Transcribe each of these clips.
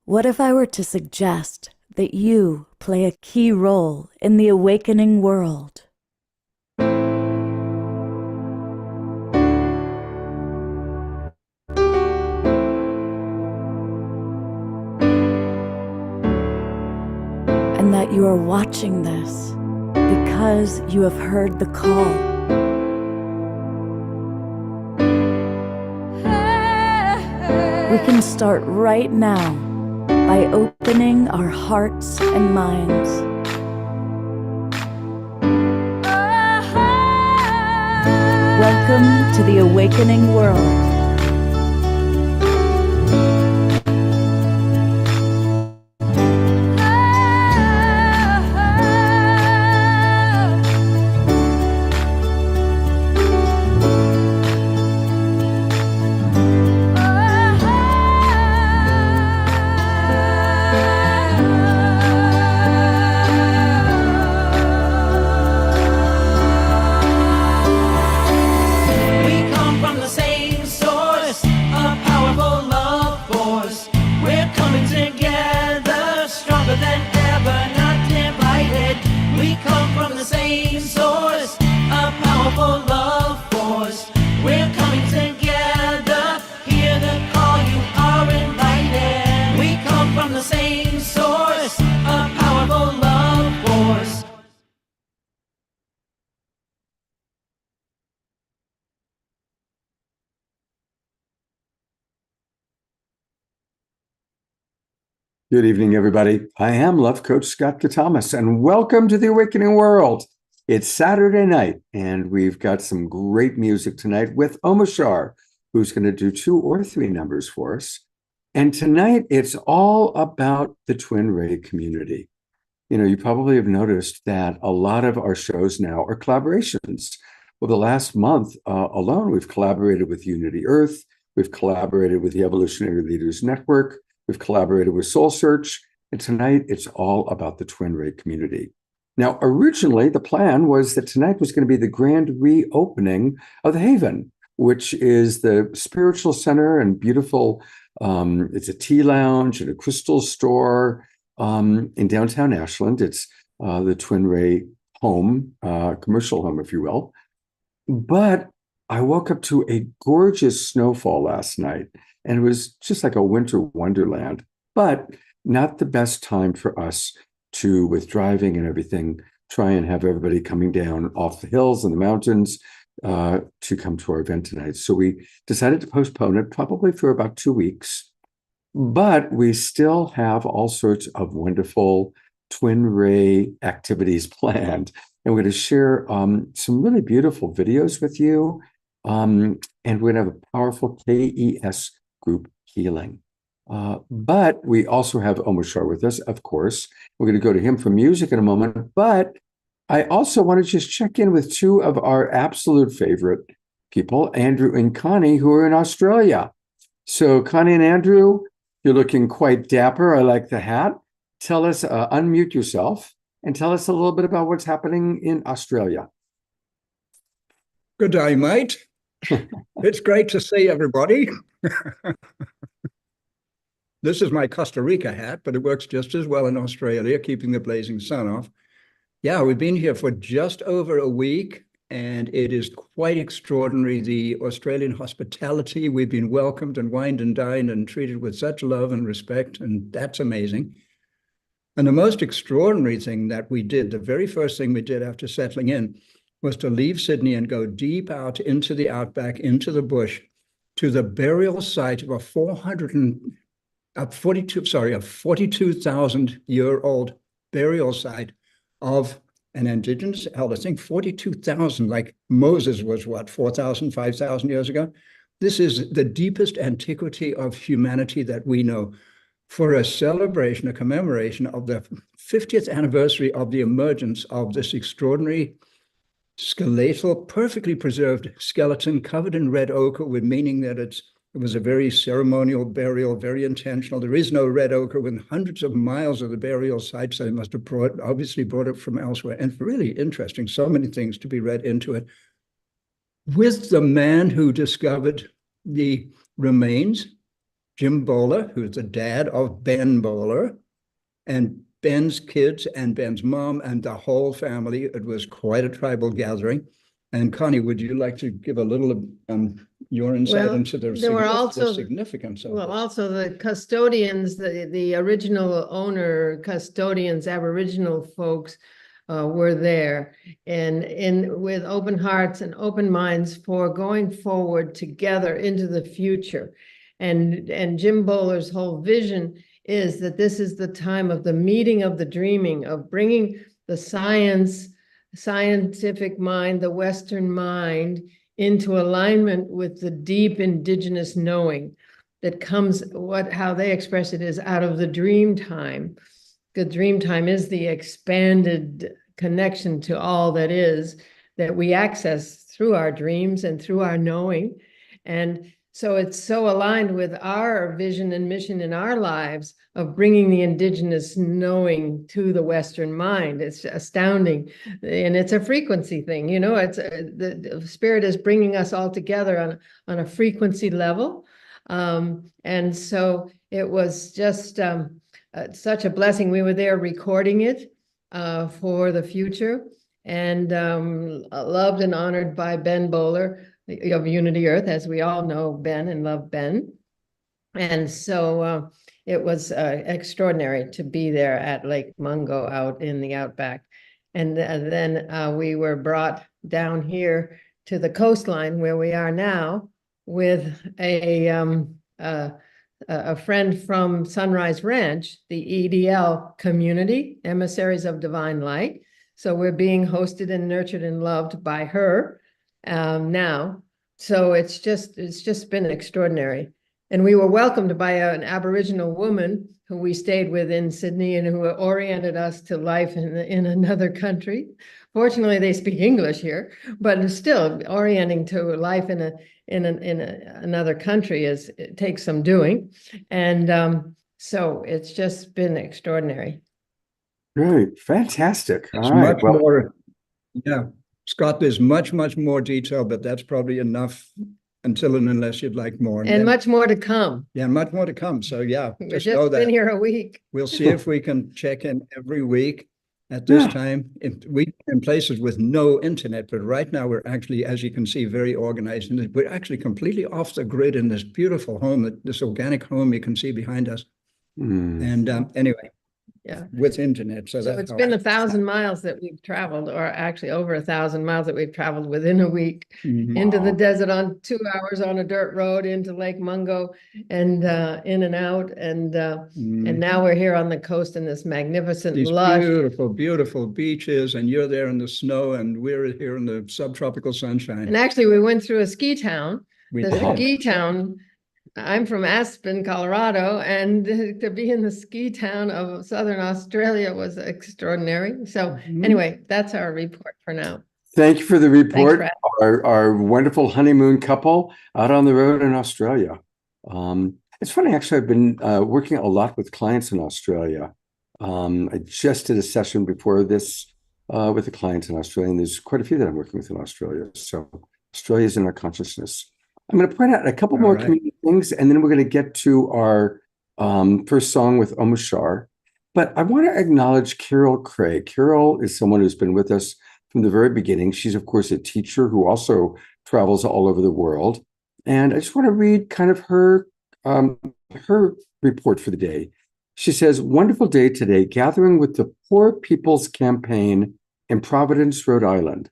What if I were to suggest that you play a key role in the awakening world? And that you are watching this because you have heard the call. We can start right now by opening our hearts and minds. Welcome to the awakening world. Good evening, everybody. I am Love Coach Scott Thomas, and welcome to the Awakening World. It's Saturday night, and we've got some great music tonight with Omashar, who's going to do 2 or 3 numbers for us. And tonight, it's all about the Twin Ray community. You know, you probably have noticed that a lot of our shows now are collaborations. Well, the last month alone, we've collaborated with Unity Earth. We've collaborated with the Evolutionary Leaders Network. We've collaborated with Soul Search, and tonight it's all about the Twin Ray community. Now, originally, the plan was that tonight was going to be the grand reopening of the Haven, which is the spiritual center and beautiful, it's a tea lounge and a crystal store in downtown Ashland. It's the Twin Ray home, commercial home, if you will. But I woke up to a gorgeous snowfall last night, and it was just like a winter wonderland, but not the best time for us to, with driving and everything, try and have everybody coming down off the hills and the mountains to come to our event tonight. So we decided to postpone it probably for about 2 weeks, but we still have all sorts of wonderful Twin Ray activities planned. And we're going to share some really beautiful videos with you. And we're going to have a powerful KES group healing. But we also have Omashar with us, of course. We're going to go to him for music in a moment. But I also want to just check in with 2 of our absolute favorite people, Andrew and Connie, who are in Australia. So Connie and Andrew, you're looking quite dapper. I like the hat. Tell us, unmute yourself and tell us a little bit about what's happening in Australia. Good day, mate. It's great to see everybody. This is my Costa Rica hat, but it works just as well in Australia, keeping the blazing sun off. Yeah, we've been here for just over a week, and it is quite extraordinary, the Australian hospitality. We've been welcomed and wined and dined and treated with such love and respect, and that's amazing. And the most extraordinary thing that we did, the very first thing we did after settling in, was to leave Sydney and go deep out into the outback, into the bush, to the burial site of a 42,000-year-old burial site of an indigenous elder. I think 42,000, like Moses was, what, 4,000, 5,000 years ago? This is the deepest antiquity of humanity that we know, for a celebration, a commemoration of the 50th anniversary of the emergence of this extraordinary skeletal, perfectly preserved skeleton covered in red ochre, with meaning that it was a very ceremonial burial, very intentional. There is no red ochre within hundreds of miles of the burial site, so they must have obviously brought it from elsewhere. And really interesting, so many things to be read into it. With the man who discovered the remains Jim Bowler, who's the dad of Ben Bowler, and Ben's kids and Ben's mom and the whole family. It was quite a tribal gathering. And Connie, would you like to give a little your insight into the there were also significance of well, this? also the custodians, the original owner custodians, Aboriginal folks were there, and with open hearts and open minds for going forward together into the future. And Jim Bowler's whole vision is that this is the time of the meeting of the dreaming, of bringing the scientific mind, the Western mind, into alignment with the deep indigenous knowing that comes, how they express it is out of the dream time. The dream time is the expanded connection to all that is, that we access through our dreams and through our knowing. And so it's so aligned with our vision and mission in our lives of bringing the indigenous knowing to the Western mind. It's astounding. And it's a frequency thing, you know, it's the spirit is bringing us all together on a frequency level. And so it was just such a blessing. We were there recording it for the future, and loved and honored by Ben Bowler of Unity Earth, as we all know Ben and love Ben. And so it was extraordinary to be there at Lake Mungo out in the outback. And then we were brought down here to the coastline where we are now with a friend from Sunrise Ranch, the EDL community, Emissaries of Divine Light. So we're being hosted and nurtured and loved by her now. So it's just been extraordinary. And we were welcomed by an Aboriginal woman who we stayed with in Sydney and who oriented us to life in another country. Fortunately, they speak English here, but still orienting to life in another country it takes some doing. And so it's just been extraordinary. Great, fantastic. It's All right. much more, yeah. Scott, there's much more detail, but that's probably enough until and unless you'd like more. And much more to come. Yeah, much more to come. So yeah, We've just just know that. been here a week. We'll see if we can check in every week at this time. In places with no internet, but right now we're actually, as you can see, very organized. And we're actually completely off the grid in this beautiful home, this organic home you can see behind us. And anyway, Yeah. with internet. So So it's been 1,000 miles that we've traveled, or actually over 1,000 miles that we've traveled within a week, into the desert on 2 hours on a dirt road, into Lake Mungo, and in and out. And now we're here on the coast in this magnificent, these lush. beautiful beaches, and you're there in the snow, and we're here in the subtropical sunshine. And actually, we went through a ski town. We The did. ski town. I'm from Aspen, Colorado, and to be in the ski town of Southern Australia was extraordinary. So anyway, that's our report for now. Thank you for the Thanks, report. Brad. Our wonderful honeymoon couple out on the road in Australia. It's funny, actually, I've been working a lot with clients in Australia. I just did a session before this with the clients in Australia, and there's quite a few that I'm working with in Australia. So Australia's in our consciousness. I'm going to point out a couple more community things, and then we're going to get to our first song with Omer Shah. But I want to acknowledge Carol Craig. Carol is someone who's been with us from the very beginning. She's, of course, a teacher who also travels all over the world. And I just want to read kind of her report for the day. She says, "Wonderful day today, gathering with the Poor People's Campaign in Providence, Rhode Island.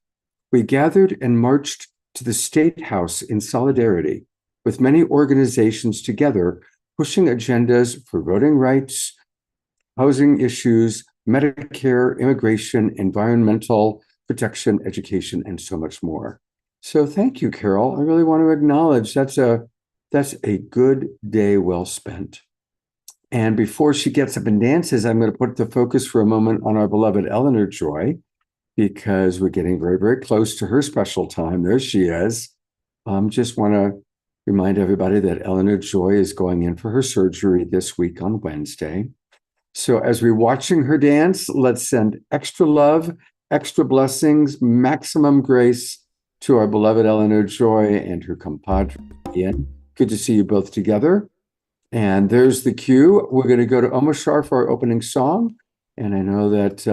We gathered and marched to the State House in solidarity with many organizations together, pushing agendas for voting rights, housing issues, Medicare, immigration, environmental protection, education, and so much more." So thank you, Carol. I really want to acknowledge that's a good day well spent. And before she gets up and dances, I'm going to put the focus for a moment on our beloved Eleanor Joy, because we're getting very, very close to her special time. There she is. Just want to remind everybody that Eleanor Joy is going in for her surgery this week on Wednesday. So as we're watching her dance, let's send extra love, extra blessings, maximum grace to our beloved Eleanor Joy and her compadre, Ian. Good to see you both together. And there's the cue. We're going to go to Omar Shar for our opening song. And I know that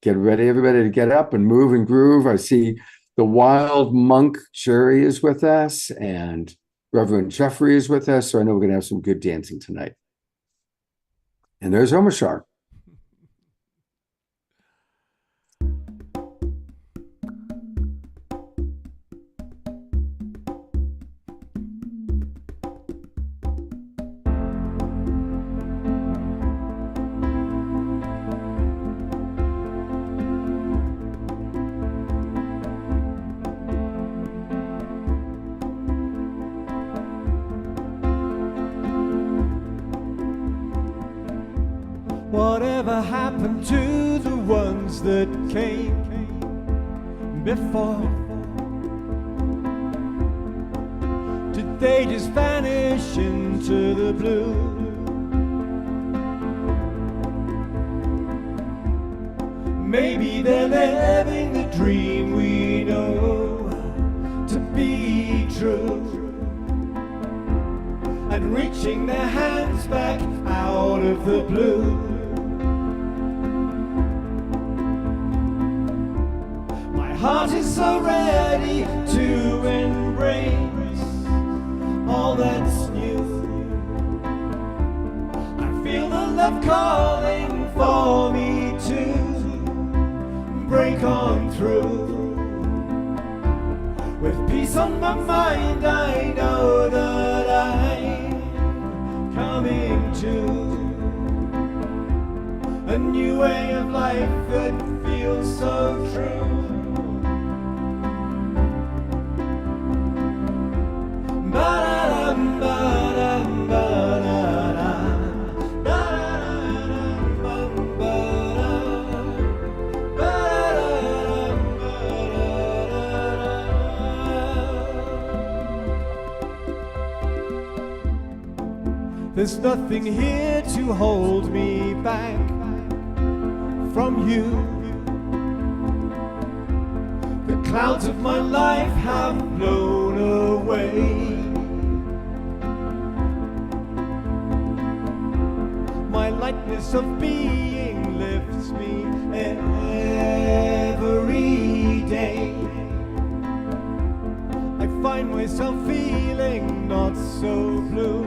get ready, everybody, to get up and move and groove. I see the wild monk Jerry is with us, and Reverend Jeffrey is with us. So I know we're going to have some good dancing tonight. And there's Omar Shar. Whatever happened to the ones that came before? Did they just vanish into the blue? Maybe they're living the dream we know to be true, and reaching their hands back out of the blue. Heart is so ready to embrace all that's new. I feel the love calling for me to break on through. With peace on my mind, I know that I'm coming to a new way of life that feels so true. There's nothing here to hold me back from you. The clouds of my life have blown away. My lightness of being lifts me every day. I find myself feeling not so blue.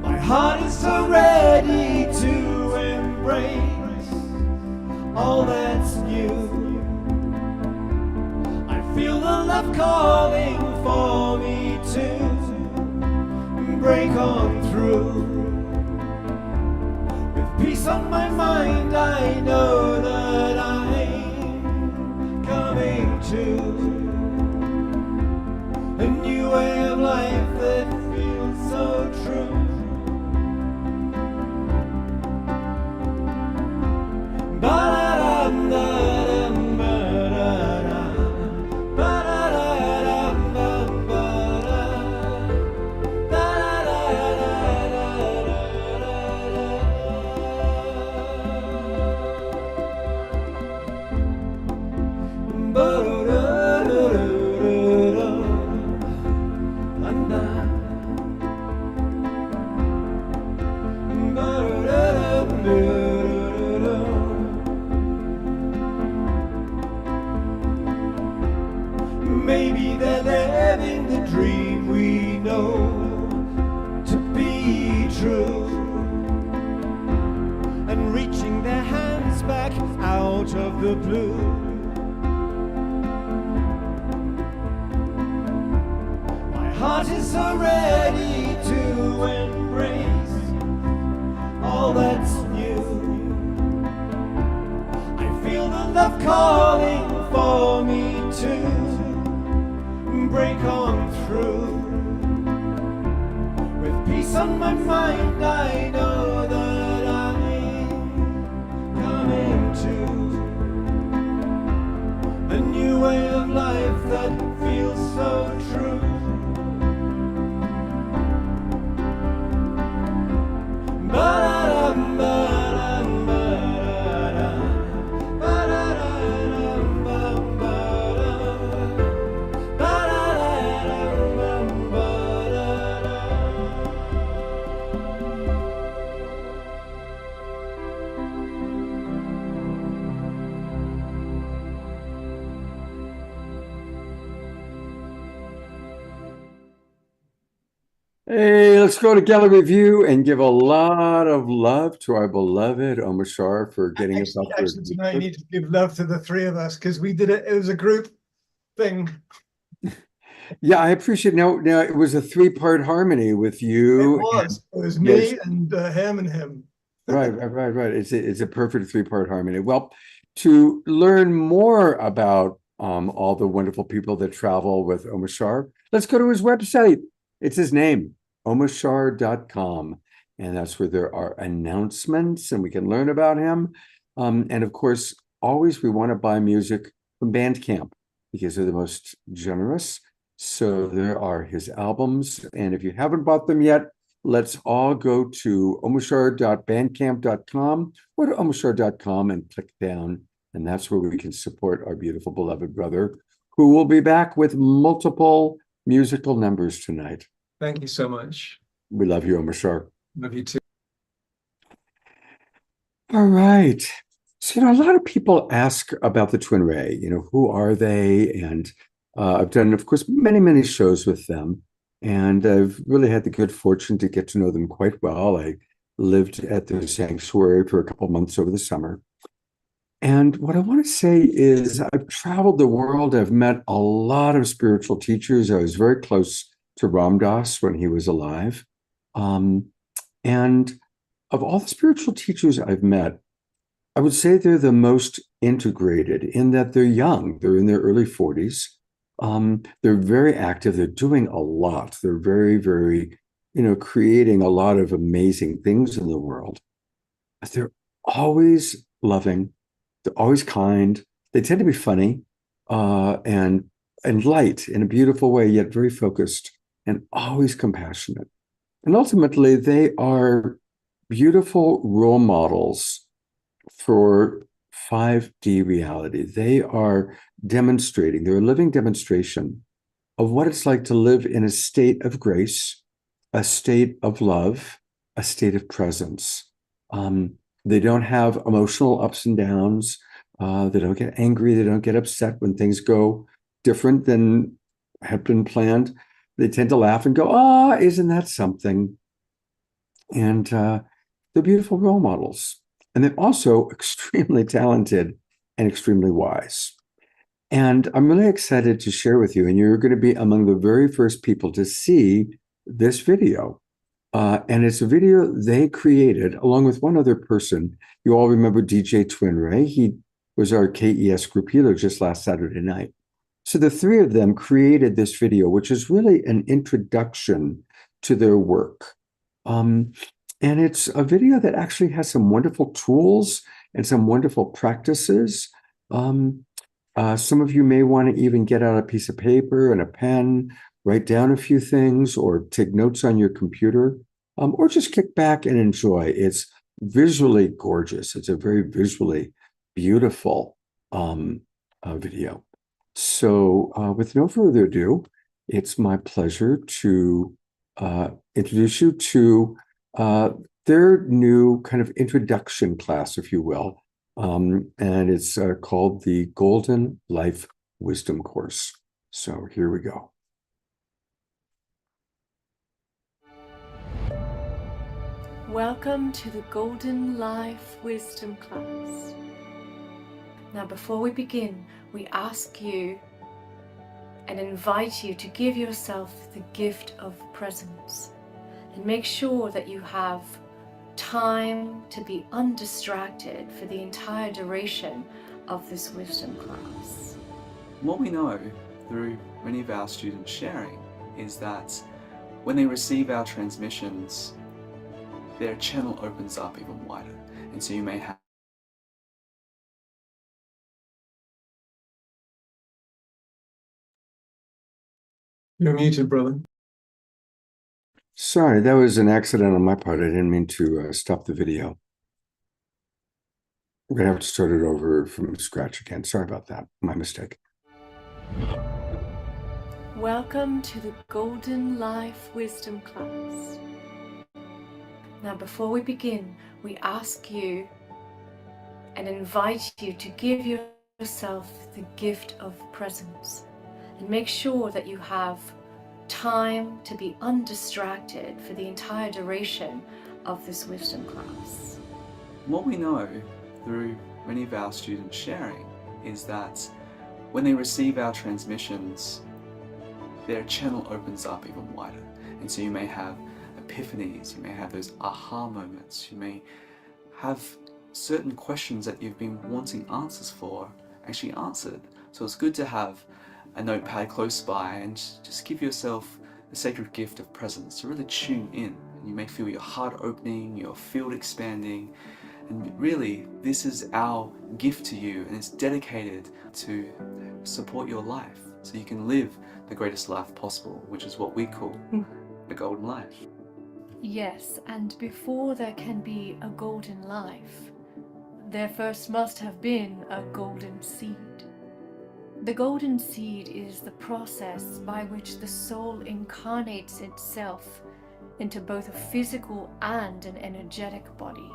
My heart is so ready to embrace all that's new. I feel the love calling for me to break on through. With peace on my mind, I know that I'm coming to a new way of life that feels so true. Maybe they're living the dream we know to be true, and reaching their hands back out of the blue. My heart is so ready to embrace all that's new. I feel the love calling for me to break on through. With peace on my mind, I know that I'm coming to a new way of life that feels so true. Hey, let's go to gallery view and give a lot of love to our beloved Omar Shar for getting us off Actually, tonight I need to give love to the three of us because we did it. It was a group thing. Yeah, I appreciate now it was a three-part harmony with you. It was. It was Yes. me and him and him. Right. It's a perfect three-part harmony. Well, to learn more about all the wonderful people that travel with Omar Shar, let's go to his website. It's his name, omarshar.com. And that's where there are announcements and we can learn about him. And of course, always we want to buy music from Bandcamp because they're the most generous. So there are his albums. And if you haven't bought them yet, let's all go to omarshar.bandcamp.com or to omarshar.com and click down. And that's where we can support our beautiful beloved brother, who will be back with multiple musical numbers tonight. Thank you so much. We love you, Omar Shar. Love you too. All right. So, a lot of people ask about the Twin Ray, who are they? And I've done, of course, many shows with them. And I've really had the good fortune to get to know them quite well. I lived at their sanctuary for a couple months over the summer. And what I want to say is I've traveled the world. I've met a lot of spiritual teachers. I was very close to Ram Dass when he was alive. And of all the spiritual teachers I've met, I would say they're the most integrated in that they're young. They're in their early 40s. They're very active. They're doing a lot. They're very, very, creating a lot of amazing things in the world. But they're always loving. They're always kind. They tend to be funny and light in a beautiful way, yet very focused and always compassionate. And ultimately, they are beautiful role models for 5D reality. They are demonstrating, they're a living demonstration of what it's like to live in a state of grace, a state of love, a state of presence. They don't have emotional ups and downs. They don't get angry. They don't get upset when things go different than have been planned. They tend to laugh and go, isn't that something? And they're beautiful role models. And they're also extremely talented and extremely wise. And I'm really excited to share with you, and you're going to be among the very first people to see this video. And it's a video they created along with one other person. You all remember DJ Twin Ray. He was our KES group healer just last Saturday night. So the three of them created this video, which is really an introduction to their work. And it's a video that actually has some wonderful tools and some wonderful practices. Some of you may want to even get out a piece of paper and a pen, write down a few things, or take notes on your computer, or just kick back and enjoy. It's visually gorgeous. It's a very visually beautiful video. So with no further ado, it's my pleasure to introduce you to their new kind of introduction class, if you will. And it's called the Golden Life Wisdom Course. So here we go. Welcome to the Golden Life Wisdom class. Now, before we begin, we ask you and invite you to give yourself the gift of presence and make sure that you have time to be undistracted for the entire duration of this wisdom class. What we know through many of our students sharing is that when they receive our transmissions, their channel opens up even wider. And so you may have You're muted, brother. Sorry, that was an accident on my part. I didn't mean to stop the video. We're going to have to start it over from scratch again. Sorry about that. My mistake. Welcome to the Golden Life Wisdom class. Now, before we begin, we ask you and invite you to give yourself the gift of presence and make sure that you have time to be undistracted for the entire duration of this wisdom class. What we know through many of our students sharing is that when they receive our transmissions, their channel opens up even wider. And so you may have epiphanies, you may have those aha moments, you may have certain questions that you've been wanting answers for actually answered. So it's good to have a notepad close by and just give yourself the sacred gift of presence to really tune in. You may feel your heart opening, your field expanding, and really this is our gift to you, and it's dedicated to support your life so you can live the greatest life possible, which is what we call the golden life. Yes, and before there can be a golden life, there first must have been a golden seed. The golden seed is the process by which the soul incarnates itself into both a physical and an energetic body.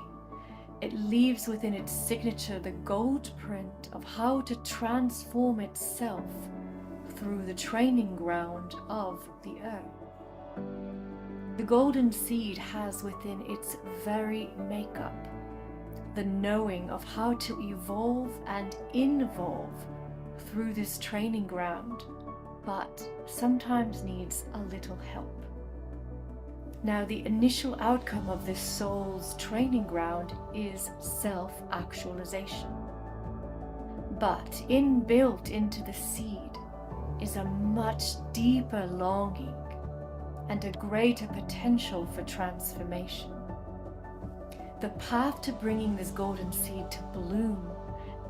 It leaves within its signature the gold print of how to transform itself through the training ground of the earth. The golden seed has within its very makeup the knowing of how to evolve and involve through this training ground, but sometimes needs a little help. Now, the initial outcome of this soul's training ground is self-actualization. But inbuilt into the seed is a much deeper longing and a greater potential for transformation. The path to bringing this golden seed to bloom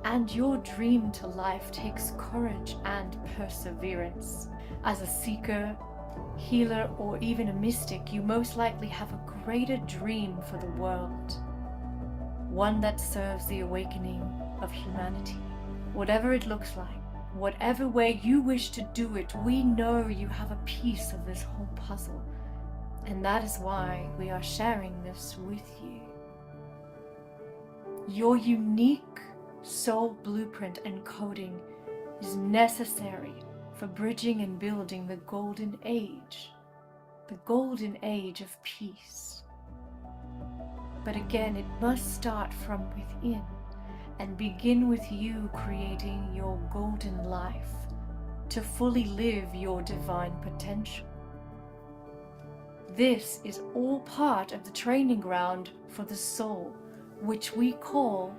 and your dream to life takes courage and perseverance. As a seeker, healer, or even a mystic, you most likely have a greater dream for the world, one that serves the awakening of humanity. Whatever it looks like, whatever way you wish to do it, we know you have a piece of this whole puzzle, and that is why we are sharing this with you. Your unique soul blueprint and coding is necessary for bridging and building the golden age of peace. But again, it must start from within and begin with you creating your golden life to fully live your divine potential. This is all part of the training ground for the soul, which we call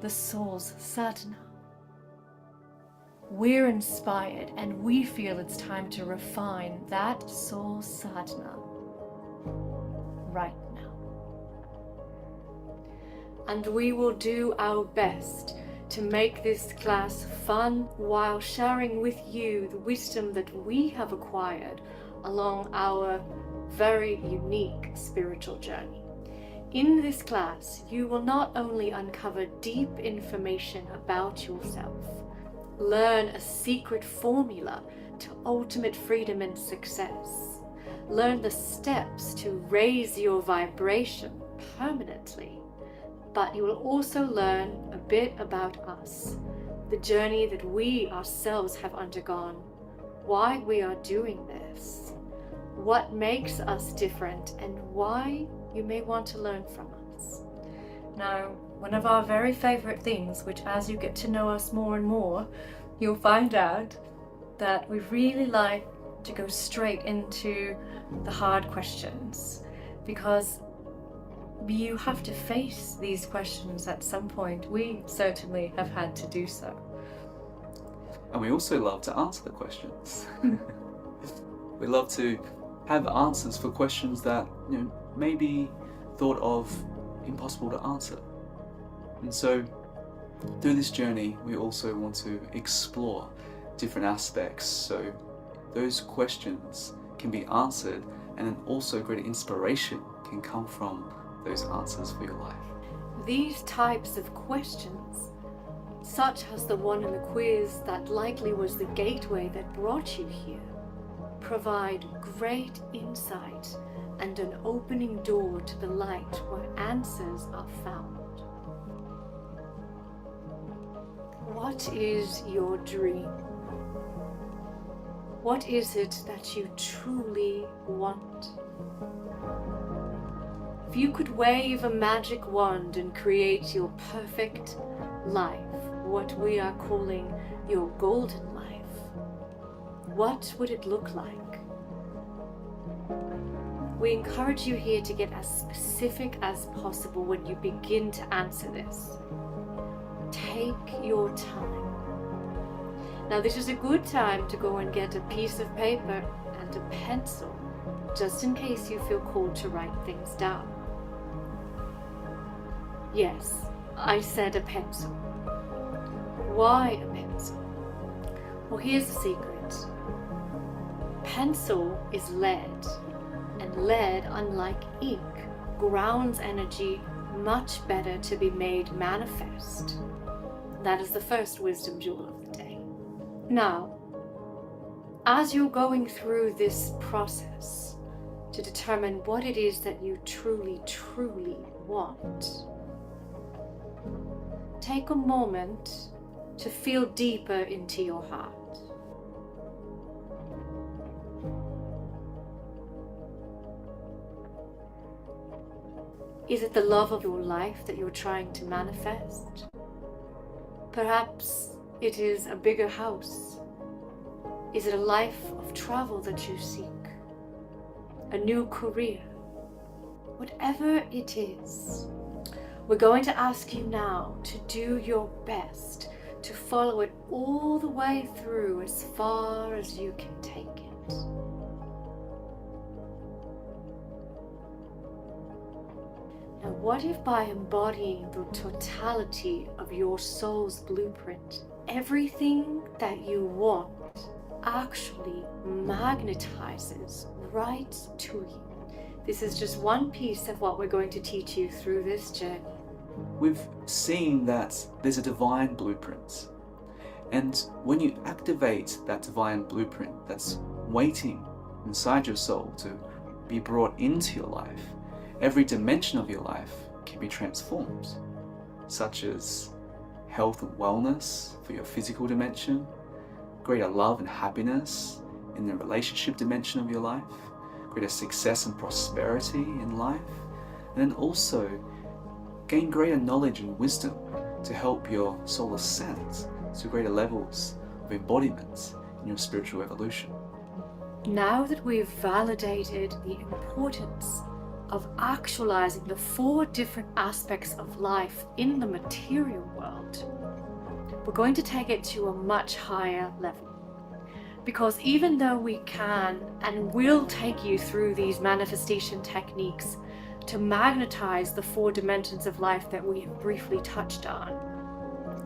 the soul's sadhana. We're inspired and we feel it's time to refine that soul sadhana right now. And we will do our best to make this class fun while sharing with you the wisdom that we have acquired along our very unique spiritual journey. In this class, you will not only uncover deep information about yourself, learn a secret formula to ultimate freedom and success, learn the steps to raise your vibration permanently, but you will also learn a bit about us, the journey that we ourselves have undergone, why we are doing this, what makes us different, and why you may want to learn from us. Now, one of our very favorite things, which as you get to know us more and more, you'll find out that we really like to go straight into the hard questions, because you have to face these questions at some point. We certainly have had to do so. And we also love to answer the questions. We love to have answers for questions that may be thought of impossible to answer. And so through this journey, we also want to explore different aspects so those questions can be answered, and then also great inspiration can come from those answers for your life. These types of questions, such as the one in the quiz that likely was the gateway that brought you here, provide great insight and an opening door to the light where answers are found. What is your dream? What is it that you truly want? If you could wave a magic wand and create your perfect life, what we are calling your golden life, what would it look like? We encourage you here to get as specific as possible when you begin to answer this. Take your time. Now, this is a good time to go and get a piece of paper and a pencil, just in case you feel called to write things down. Yes, I said a pencil. Why a pencil? Well, here's the secret. Pencil is lead, and lead, unlike ink, grounds energy much better to be made manifest. That is the first wisdom jewel of the day. Now, as you're going through this process to determine what it is that you truly, truly want, take a moment to feel deeper into your heart. Is it the love of your life that you're trying to manifest? Perhaps it is a bigger house. Is it a life of travel that you seek? A new career? Whatever it is, we're going to ask you now to do your best to follow it all the way through as far as you can take it. Now, what if by embodying the totality of your soul's blueprint, everything that you want actually magnetizes right to you? This is just one piece of what we're going to teach you through this journey. We've seen that there's a divine blueprint. And when you activate that divine blueprint that's waiting inside your soul to be brought into your life, every dimension of your life can be transformed, such as health and wellness for your physical dimension, greater love and happiness in the relationship dimension of your life, greater success and prosperity in life, and then also gain greater knowledge and wisdom to help your soul ascend to greater levels of embodiment in your spiritual evolution. Now that we've validated the importance of actualizing the 4 different aspects of life in the material world, we're going to take it to a much higher level. Because even though we can and will take you through these manifestation techniques to magnetize the 4 dimensions of life that we have briefly touched on,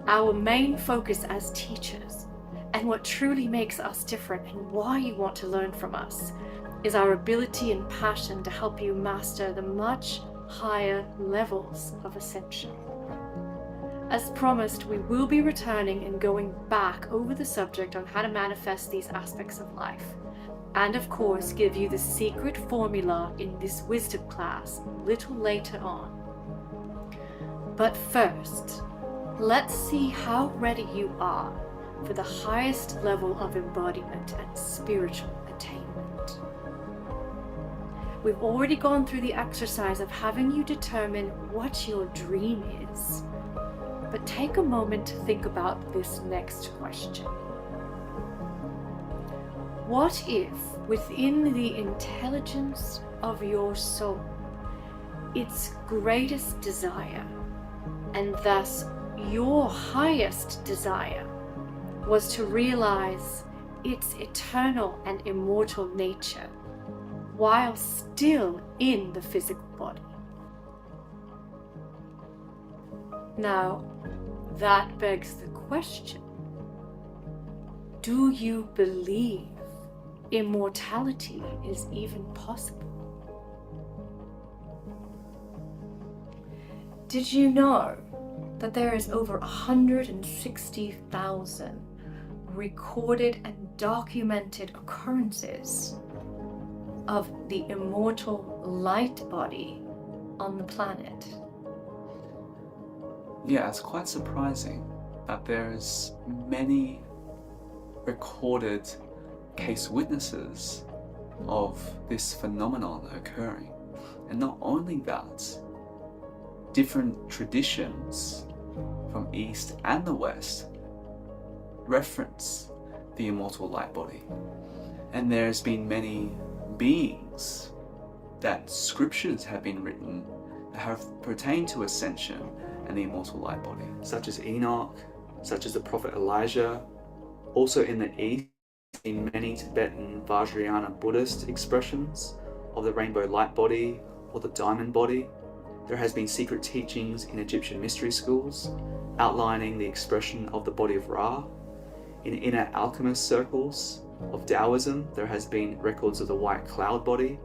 our main focus as teachers, and what truly makes us different and why you want to learn from us, is our ability and passion to help you master the much higher levels of ascension. As promised, we will be returning and going back over the subject on how to manifest these aspects of life, and of course give you the secret formula in this wisdom class a little later on. But first, let's see how ready you are for the highest level of embodiment and spiritual attainment. We've already gone through the exercise of having you determine what your dream is. But take a moment to think about this next question. What if, within the intelligence of your soul, its greatest desire, and thus your highest desire, was to realize its eternal and immortal nature while still in the physical body? Now, that begs the question, do you believe immortality is even possible? Did you know that there is over 160,000 recorded and documented occurrences of the immortal light body on the planet? Yeah, it's quite surprising that there's many recorded case witnesses of this phenomenon occurring. And not only that, different traditions from East and the West reference the immortal light body. And there's been many beings that scriptures have been written that have pertained to ascension and the immortal light body, such as Enoch, such as the prophet Elijah. Also in the East, in many Tibetan Vajrayana Buddhist expressions of the rainbow light body or the diamond body. There has been secret teachings in Egyptian mystery schools outlining the expression of the body of Ra. In inner alchemist circles of Taoism, there has been records of the white cloud body.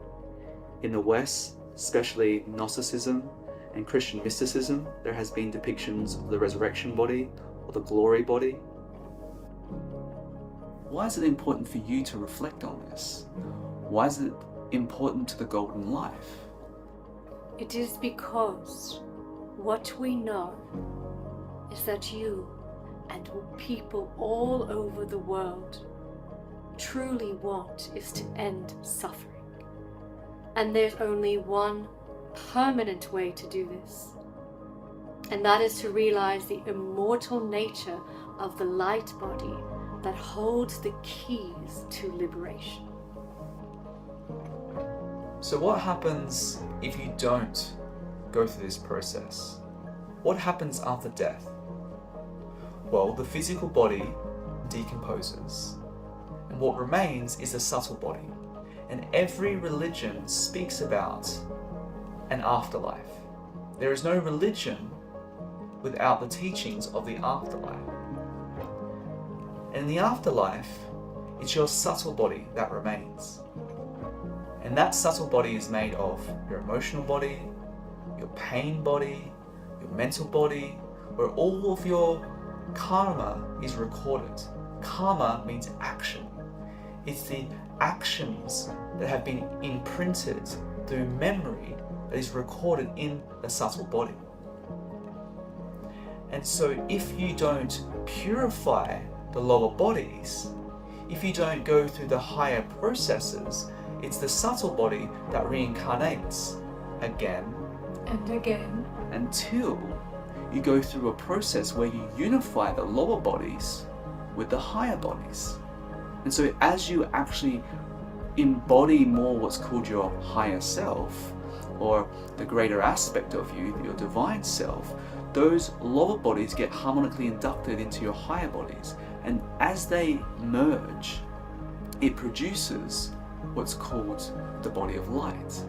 In the West, especially Gnosticism and Christian mysticism, there has been depictions of the resurrection body or the glory body. Why is it important for you to reflect on this? Why is it important to the golden life? It is because what we know is that you and people all over the world truly want is to end suffering. And there's only one permanent way to do this. And that is to realize the immortal nature of the light body that holds the keys to liberation. So what happens if you don't go through this process? What happens after death? Well, the physical body decomposes, and what remains is the subtle body. And every religion speaks about an afterlife. There is no religion without the teachings of the afterlife. And in the afterlife, it's your subtle body that remains. And that subtle body is made of your emotional body, your pain body, your mental body, where all of your karma is recorded. Karma means action. It's the actions that have been imprinted through memory that is recorded in the subtle body. And so if you don't purify the lower bodies, if you don't go through the higher processes, it's the subtle body that reincarnates again And again. until you go through a process where you unify the lower bodies with the higher bodies. And so as you actually embody more what's called your higher self, or the greater aspect of you, your divine self, those lower bodies get harmonically inducted into your higher bodies. And as they merge, it produces what's called the body of light.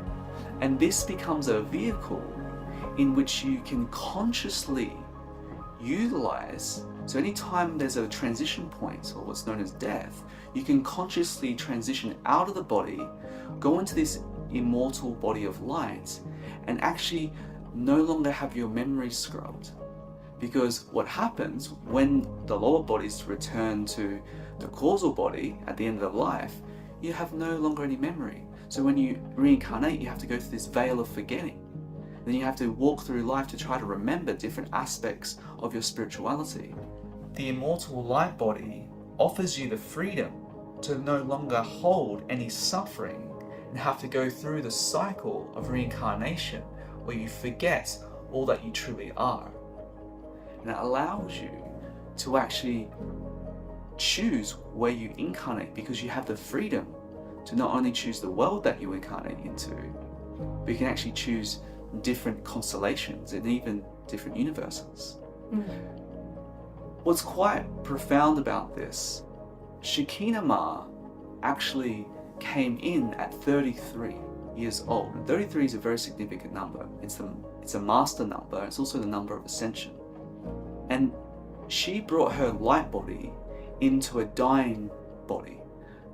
And this becomes a vehicle in which you can consciously utilize. So anytime there's a transition point, or what's known as death, you can consciously transition out of the body, go into this immortal body of light, and actually no longer have your memory scrubbed. Because what happens when the lower bodies return to the causal body at the end of life, you have no longer any memory. So when you reincarnate, you have to go through this veil of forgetting. Then you have to walk through life to try to remember different aspects of your spirituality. The immortal light body offers you the freedom to no longer hold any suffering and have to go through the cycle of reincarnation where you forget all that you truly are. And it allows you to actually choose where you incarnate, because you have the freedom to not only choose the world that you incarnate into, but you can actually choose different constellations and even different universes. What's quite profound about this, Shekinah Ma actually came in at 33 years old. And 33 is a very significant number. It's a master number. It's also the number of ascension. And she brought her light body into a dying body.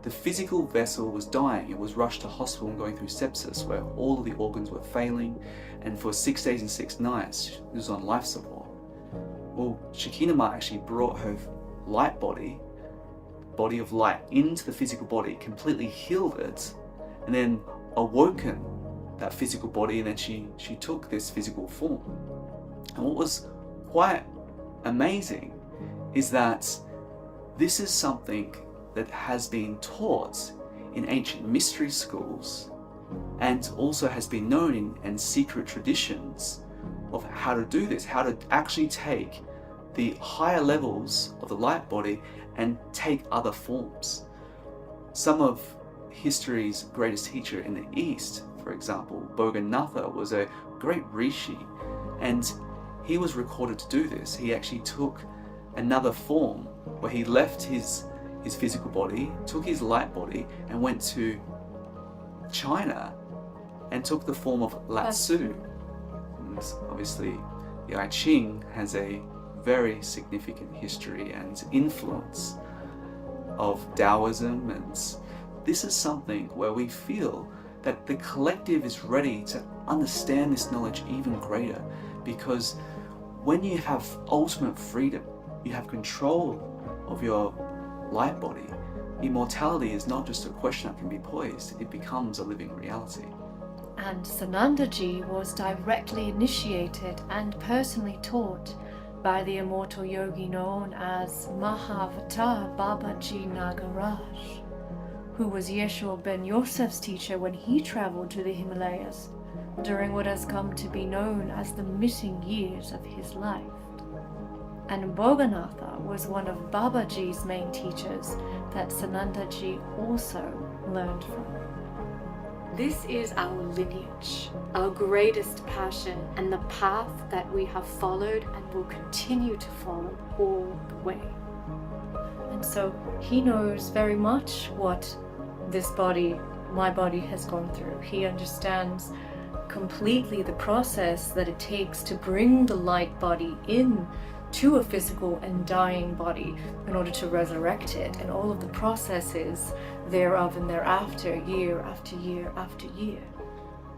The physical vessel was dying. It was rushed to hospital and going through sepsis, where all of the organs were failing. And for 6 days and 6 nights, she was on life support. Well, Shekinah Ma actually brought her light body of light, into the physical body, completely healed it, and then awoken that physical body, and then she took this physical form. And what was quite amazing is that this is something that has been taught in ancient mystery schools and also has been known in secret traditions of how to do this, how to actually take the higher levels of the light body and take other forms. Some of history's greatest teacher in the East, for example, Bhoganatha, was a great rishi, and he was recorded to do this. He actually took another form where he left his physical body, took his light body, and went to China and took the form of Latsu. And obviously, the I Ching has a very significant history and influence of Taoism, and this is something where we feel that the collective is ready to understand this knowledge even greater, because when you have ultimate freedom, you have control of your light body, immortality is not just a question that can be poised, it becomes a living reality. And Sanandaji was directly initiated and personally taught by the immortal yogi known as Mahavatar Babaji Nagaraj, who was Yeshua ben Yosef's teacher when he traveled to the Himalayas during what has come to be known as the missing years of his life. And Bhoganatha was one of Babaji's main teachers that Sanandaji also learned from. This is our lineage, our greatest passion, and the path that we have followed and will continue to follow all the way. And so he knows very much what this body, my body, has gone through. He understands completely the process that it takes to bring the light body in to a physical and dying body in order to resurrect it, and all of the processes thereof and thereafter, year after year after year.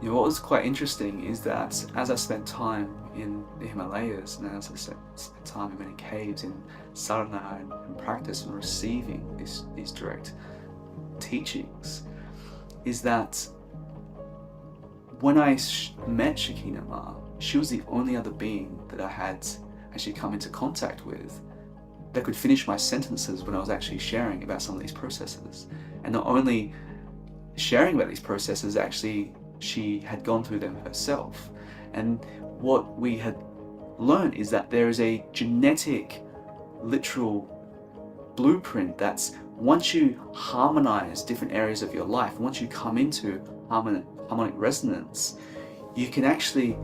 You know, what was quite interesting is that as I spent time in the Himalayas, and as I spent time in many caves in sadhana and practice and receiving these direct teachings, is that when I met Shekinah Ma, she was the only other being that I had actually come into contact with that could finish my sentences when I was actually sharing about some of these processes. And not only sharing about these processes, actually she had gone through them herself. And what we had learned is that there is a genetic, literal blueprint that's, once you harmonize different areas of your life, once you come into harmonic resonance, you can actually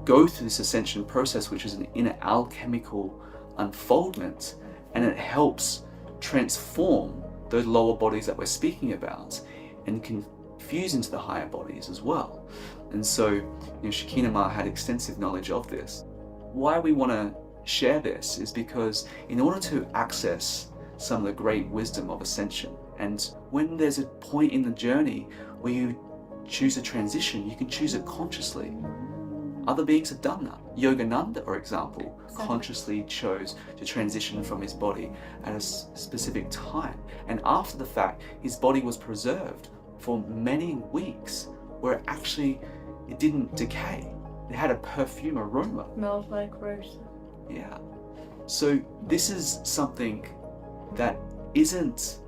go through this ascension process, which is an inner alchemical unfoldment, and it helps transform those lower bodies that we're speaking about and can fuse into the higher bodies as well. And so, Shekinah Ma had extensive knowledge of this. Why we want to share this is because in order to access some of the great wisdom of ascension, and when there's a point in the journey where you choose a transition, you can choose it consciously. Other beings have done that. Yogananda, for example, consciously chose to transition from his body at a specific time. And after the fact, his body was preserved for many weeks, where it didn't decay. It had a perfume aroma. Smelled like roses. Yeah. So this is something that isn't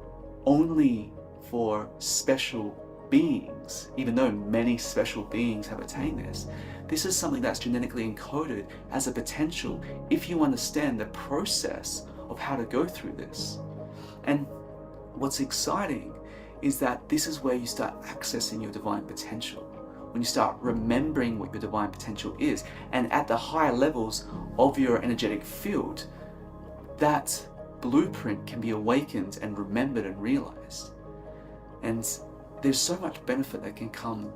only for special beings, even though many special beings have attained this. This is something that's genetically encoded as a potential if you understand the process of how to go through this. And what's exciting is that this is where you start accessing your divine potential, when you start remembering what your divine potential is, and at the higher levels of your energetic field, that blueprint can be awakened and remembered and realized. And there's so much benefit that can come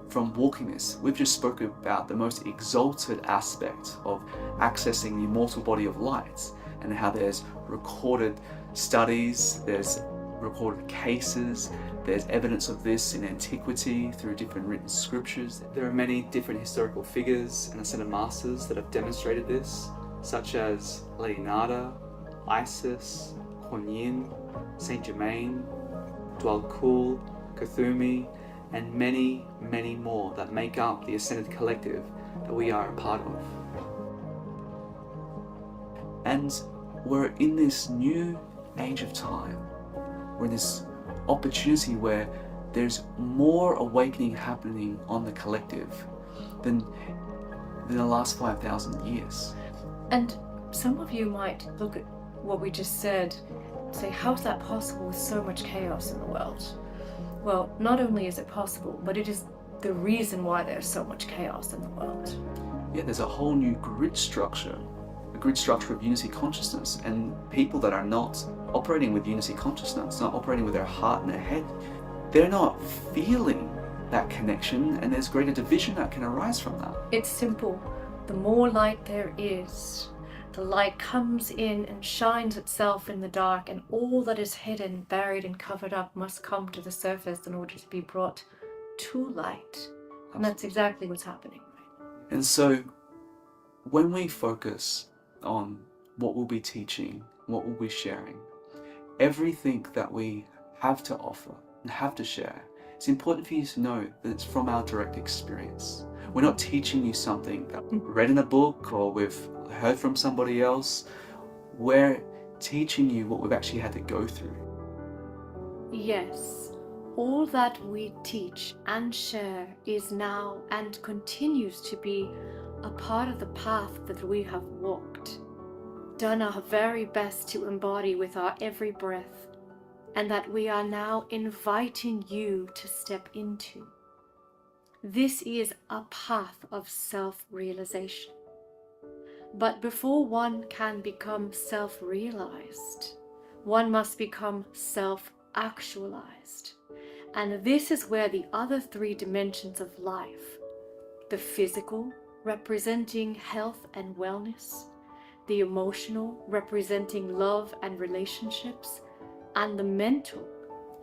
from walking this. We've just spoken about the most exalted aspect of accessing the immortal body of light, and how there's recorded studies, there's recorded cases, there's evidence of this in antiquity through different written scriptures. There are many different historical figures and ascended masters that have demonstrated this, such as Lady Nada, Isis, Kuan Yin, Saint Germain, Dwal Kul, Kuthumi, and many, many more that make up the Ascended Collective that we are a part of. And we're in this new age of time we're in this opportunity where there's more awakening happening on the collective than the last 5,000 years. And some of you might look at what we just said, say, how's that possible with so much chaos in the world? Well, not only is it possible, but it is the reason why there's so much chaos in the world. Yeah, there's a whole new grid structure, a grid structure of unity consciousness, and people that are not operating with unity consciousness, not operating with their heart and their head, they're not feeling that connection, and there's greater division that can arise from that. It's simple. The more light there is, the light comes in and shines itself in the dark, and all that is hidden, buried, and covered up must come to the surface in order to be brought to light. And that's exactly what's happening. And so when we focus on what we'll be teaching, what we'll be sharing, everything that we have to offer and have to share, it's important for you to know that it's from our direct experience. We're not teaching you something that we read in a book or we've heard from somebody else. We're teaching you what we've actually had to go through. Yes, all that we teach and share is now and continues to be a part of the path that we have walked, done our very best to embody with our every breath, and that we are now inviting you to step into. This is a path of self-realization. But before one can become self-realized, one must become self-actualized. And this is where the other three dimensions of life, the physical, representing health and wellness, the emotional, representing love and relationships, and the mental,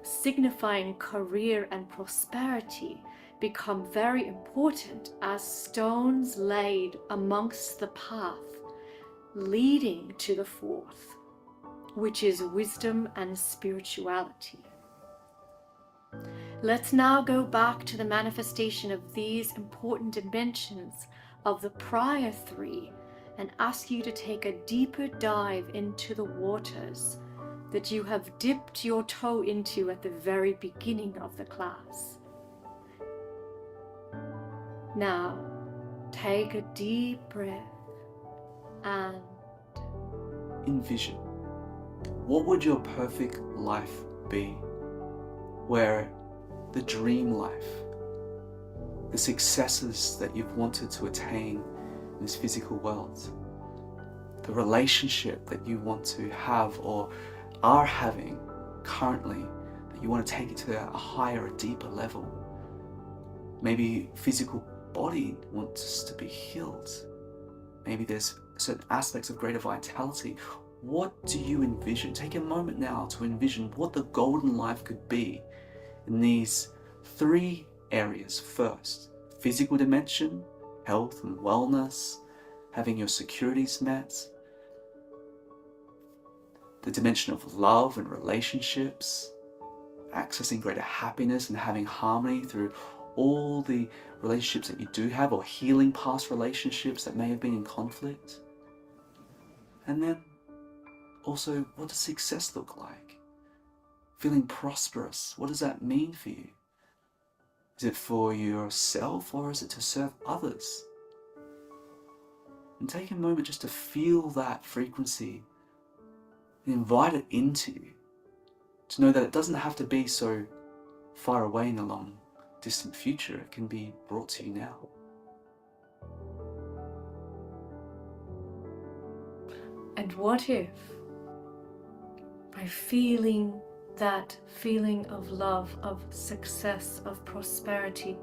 signifying career and prosperity, become very important as stones laid amongst the path leading to the fourth, which is wisdom and spirituality. Let's now go back to the manifestation of these important dimensions of the prior three and ask you to take a deeper dive into the waters that you have dipped your toe into at the very beginning of the class. Now, take a deep breath and Envision, what would your perfect life be? Where the dream life, the successes that you've wanted to attain in this physical world, the relationship that you want to have or are having currently, that you want to take it to a higher, a deeper level. Maybe physical body wants to be healed. Maybe there's certain aspects of greater vitality. What do you envision? Take a moment now to envision what the golden life could be in these three areas. First, physical dimension, health and wellness, having your securities met. The dimension of love and relationships, accessing greater happiness and having harmony through all the relationships that you do have, or healing past relationships that may have been in conflict. And then also, what does success look like? Feeling prosperous, what does that mean for you? Is it for yourself or is it to serve others? And take a moment just to feel that frequency and invite it into you, to know that it doesn't have to be so far away in the long distant future. It can be brought to you now. And what if, by feeling that feeling of love, of success, of prosperity,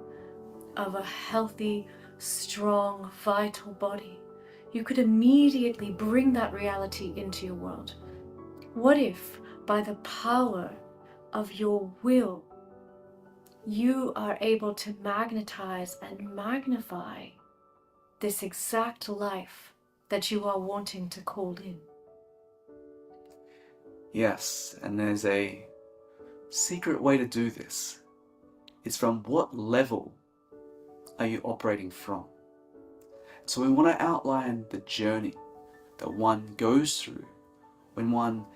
of a healthy, strong, vital body, you could immediately bring that reality into your world? What if, by the power of your will, you are able to magnetize and magnify this exact life that you are wanting to call in? Yes, and there's a secret way to do this. It's from what level are you operating from? So we want to outline the journey that one goes through when one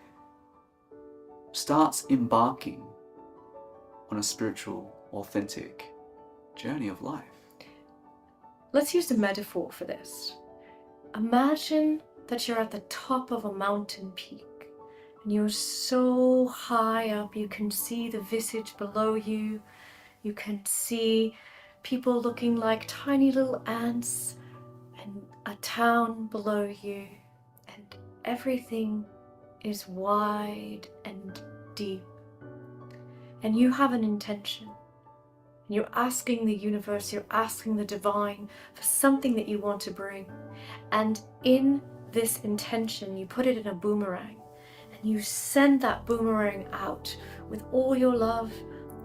starts embarking on a spiritual, authentic journey of life. Let's use a metaphor for this. Imagine that you're at the top of a mountain peak and you're so high up you can see the visage below you. You can see people looking like tiny little ants and a town below you, and everything is wide and deep. And you have an intention. You're asking the universe, you're asking the divine for something that you want to bring. And in this intention, you put it in a boomerang and you send that boomerang out with all your love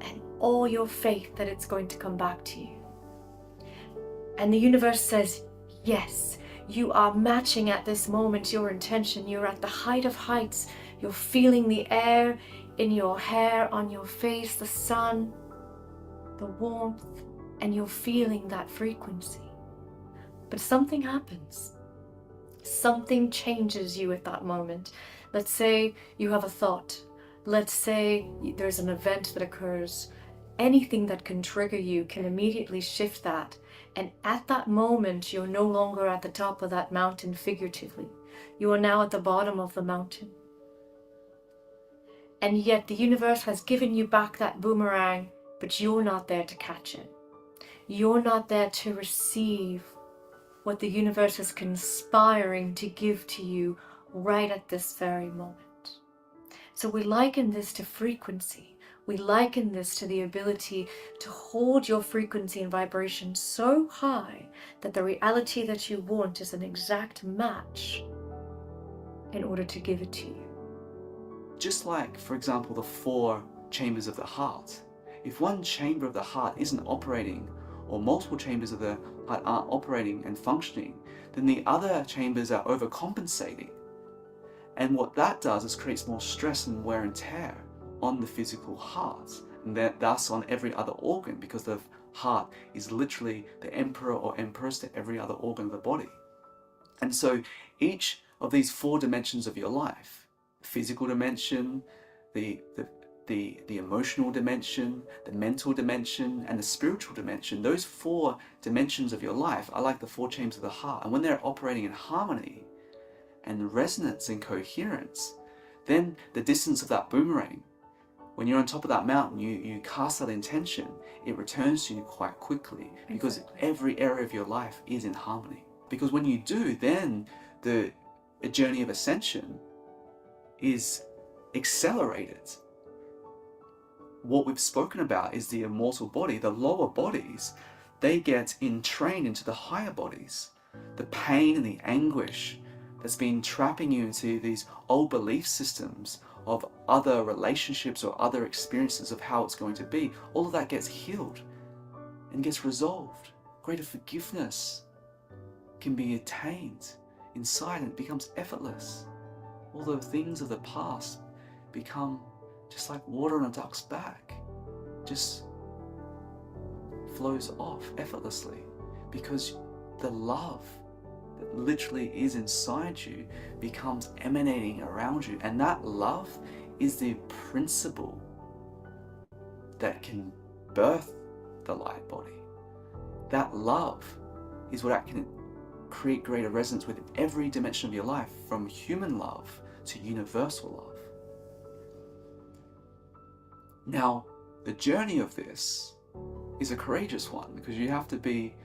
and all your faith that it's going to come back to you. And the universe says, yes, you are matching at this moment your intention. You're at the height of heights. You're feeling the air in your hair, on your face, the sun, the warmth, and you're feeling that frequency. But something happens. Something changes you at that moment. Let's say you have a thought. Let's say there's an event that occurs. Anything that can trigger you can immediately shift that. And at that moment, you're no longer at the top of that mountain figuratively. You are now at the bottom of the mountain. And yet the universe has given you back that boomerang, but you're not there to catch it. You're not there to receive what the universe is conspiring to give to you right at this very moment. So we liken this to frequency. We liken this to the ability to hold your frequency and vibration so high that the reality that you want is an exact match in order to give it to you. Just like, for example, the 4 chambers of the heart. If one chamber of the heart isn't operating, or multiple chambers of the heart aren't operating and functioning, then the other chambers are overcompensating. And what that does is creates more stress and wear and tear on the physical heart, and thus on every other organ, because the heart is literally the emperor or empress to every other organ of the body. And so each of these 4 dimensions of your life, the physical dimension, the emotional dimension, the mental dimension, and the spiritual dimension, those 4 dimensions of your life are like the 4 chambers of the heart. And when they're operating in harmony and resonance and coherence, then the distance of that boomerang, when you're on top of that mountain, you cast that intention, it returns to you quite quickly, because every area of your life is in harmony. Because when you do, then the journey of ascension is accelerated. What we've spoken about is the immortal body. The lower bodies, they get entrained into the higher bodies. The pain and the anguish that's been trapping you into these old belief systems of other relationships or other experiences of how it's going to be, all of that gets healed and gets resolved. Greater forgiveness can be attained inside, and it becomes effortless. All the things of the past become just like water on a duck's back, just flows off effortlessly, because the love that literally is inside you becomes emanating around you. And that love is the principle that can birth the light body. That love is what can create greater resonance with every dimension of your life, from human love to universal love. Now, the journey of this is a courageous one, because you have to be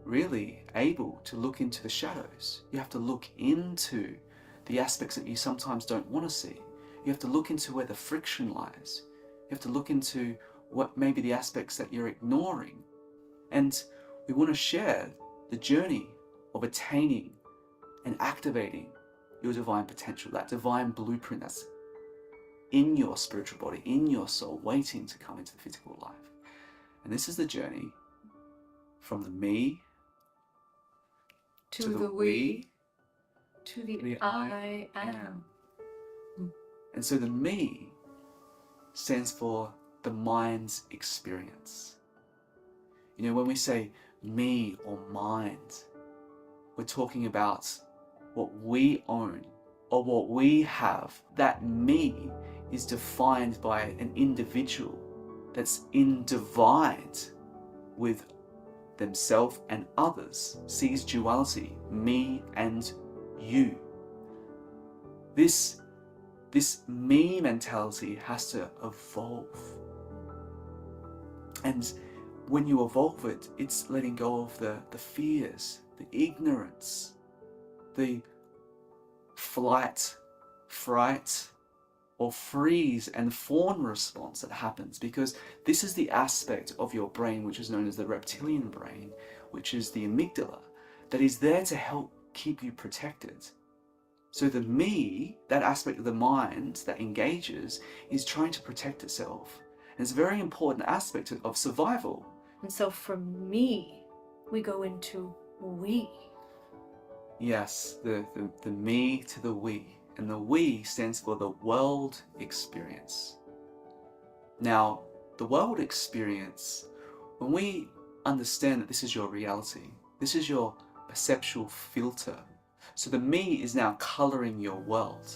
really able to look into the shadows. You have to look into the aspects that you sometimes don't want to see. You have to look into where the friction lies. You have to look into what may be the aspects that you're ignoring. And we want to share the journey of attaining and activating your divine potential, that divine blueprint that's in your spiritual body, in your soul, waiting to come into the physical life. And this is the journey from the me To the we, to the I am. And so the me stands for the mind's experience. You know, when we say me or mind, we're talking about what we own or what we have. That me is defined by an individual that's in divide with themselves and others, sees duality, me and you. This me mentality has to evolve. And when you evolve it, it's letting go of the fears, the ignorance, the flight, fright, or freeze and fawn response that happens, because this is the aspect of your brain which is known as the reptilian brain, which is the amygdala, that is there to help keep you protected. So the me, that aspect of the mind that engages, is trying to protect itself. And it's a very important aspect of survival. And so from me, we go into we. Yes, the me to the we. And the we stands for the world experience. Now, the world experience, when we understand that this is your reality, this is your perceptual filter. So the me is now coloring your world.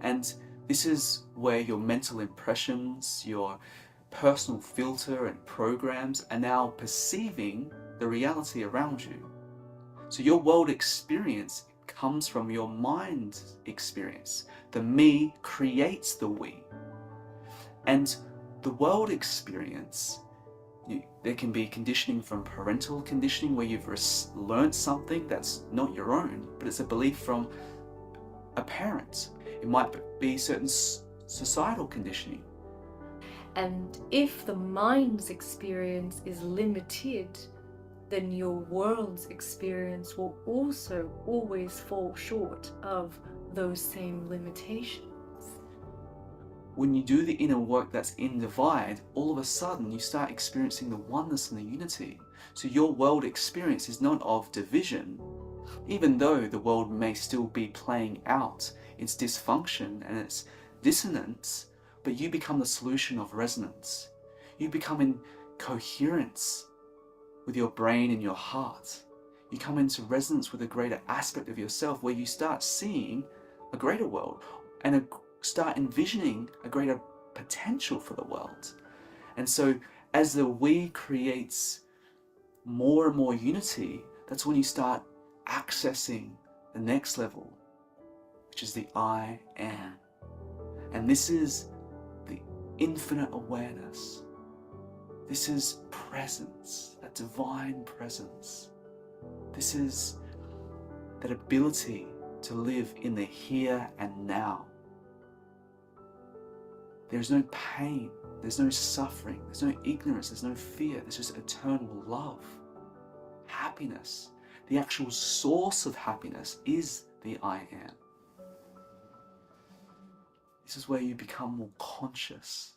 And this is where your mental impressions, your personal filter and programs are now perceiving the reality around you. So your world experience comes from your mind experience. The me creates the we. And the world experience, there can be conditioning from parental conditioning where you've learned something that's not your own, but it's a belief from a parent. It might be certain societal conditioning. And if the mind's experience is limited, then your world's experience will also always fall short of those same limitations. When you do the inner work that's in divide, all of a sudden you start experiencing the oneness and the unity. So your world experience is not of division, even though the world may still be playing out its dysfunction and its dissonance, but you become the solution of resonance. You become in coherence with your brain and your heart. You come into resonance with a greater aspect of yourself where you start seeing a greater world and start envisioning a greater potential for the world. And so as the we creates more and more unity, that's when you start accessing the next level, which is the I am. And this is the infinite awareness. This is presence, that divine presence. This is that ability to live in the here and now. There's no pain, there's no suffering, there's no ignorance, there's no fear, there's just eternal love, happiness. The actual source of happiness is the I am. This is where you become more conscious.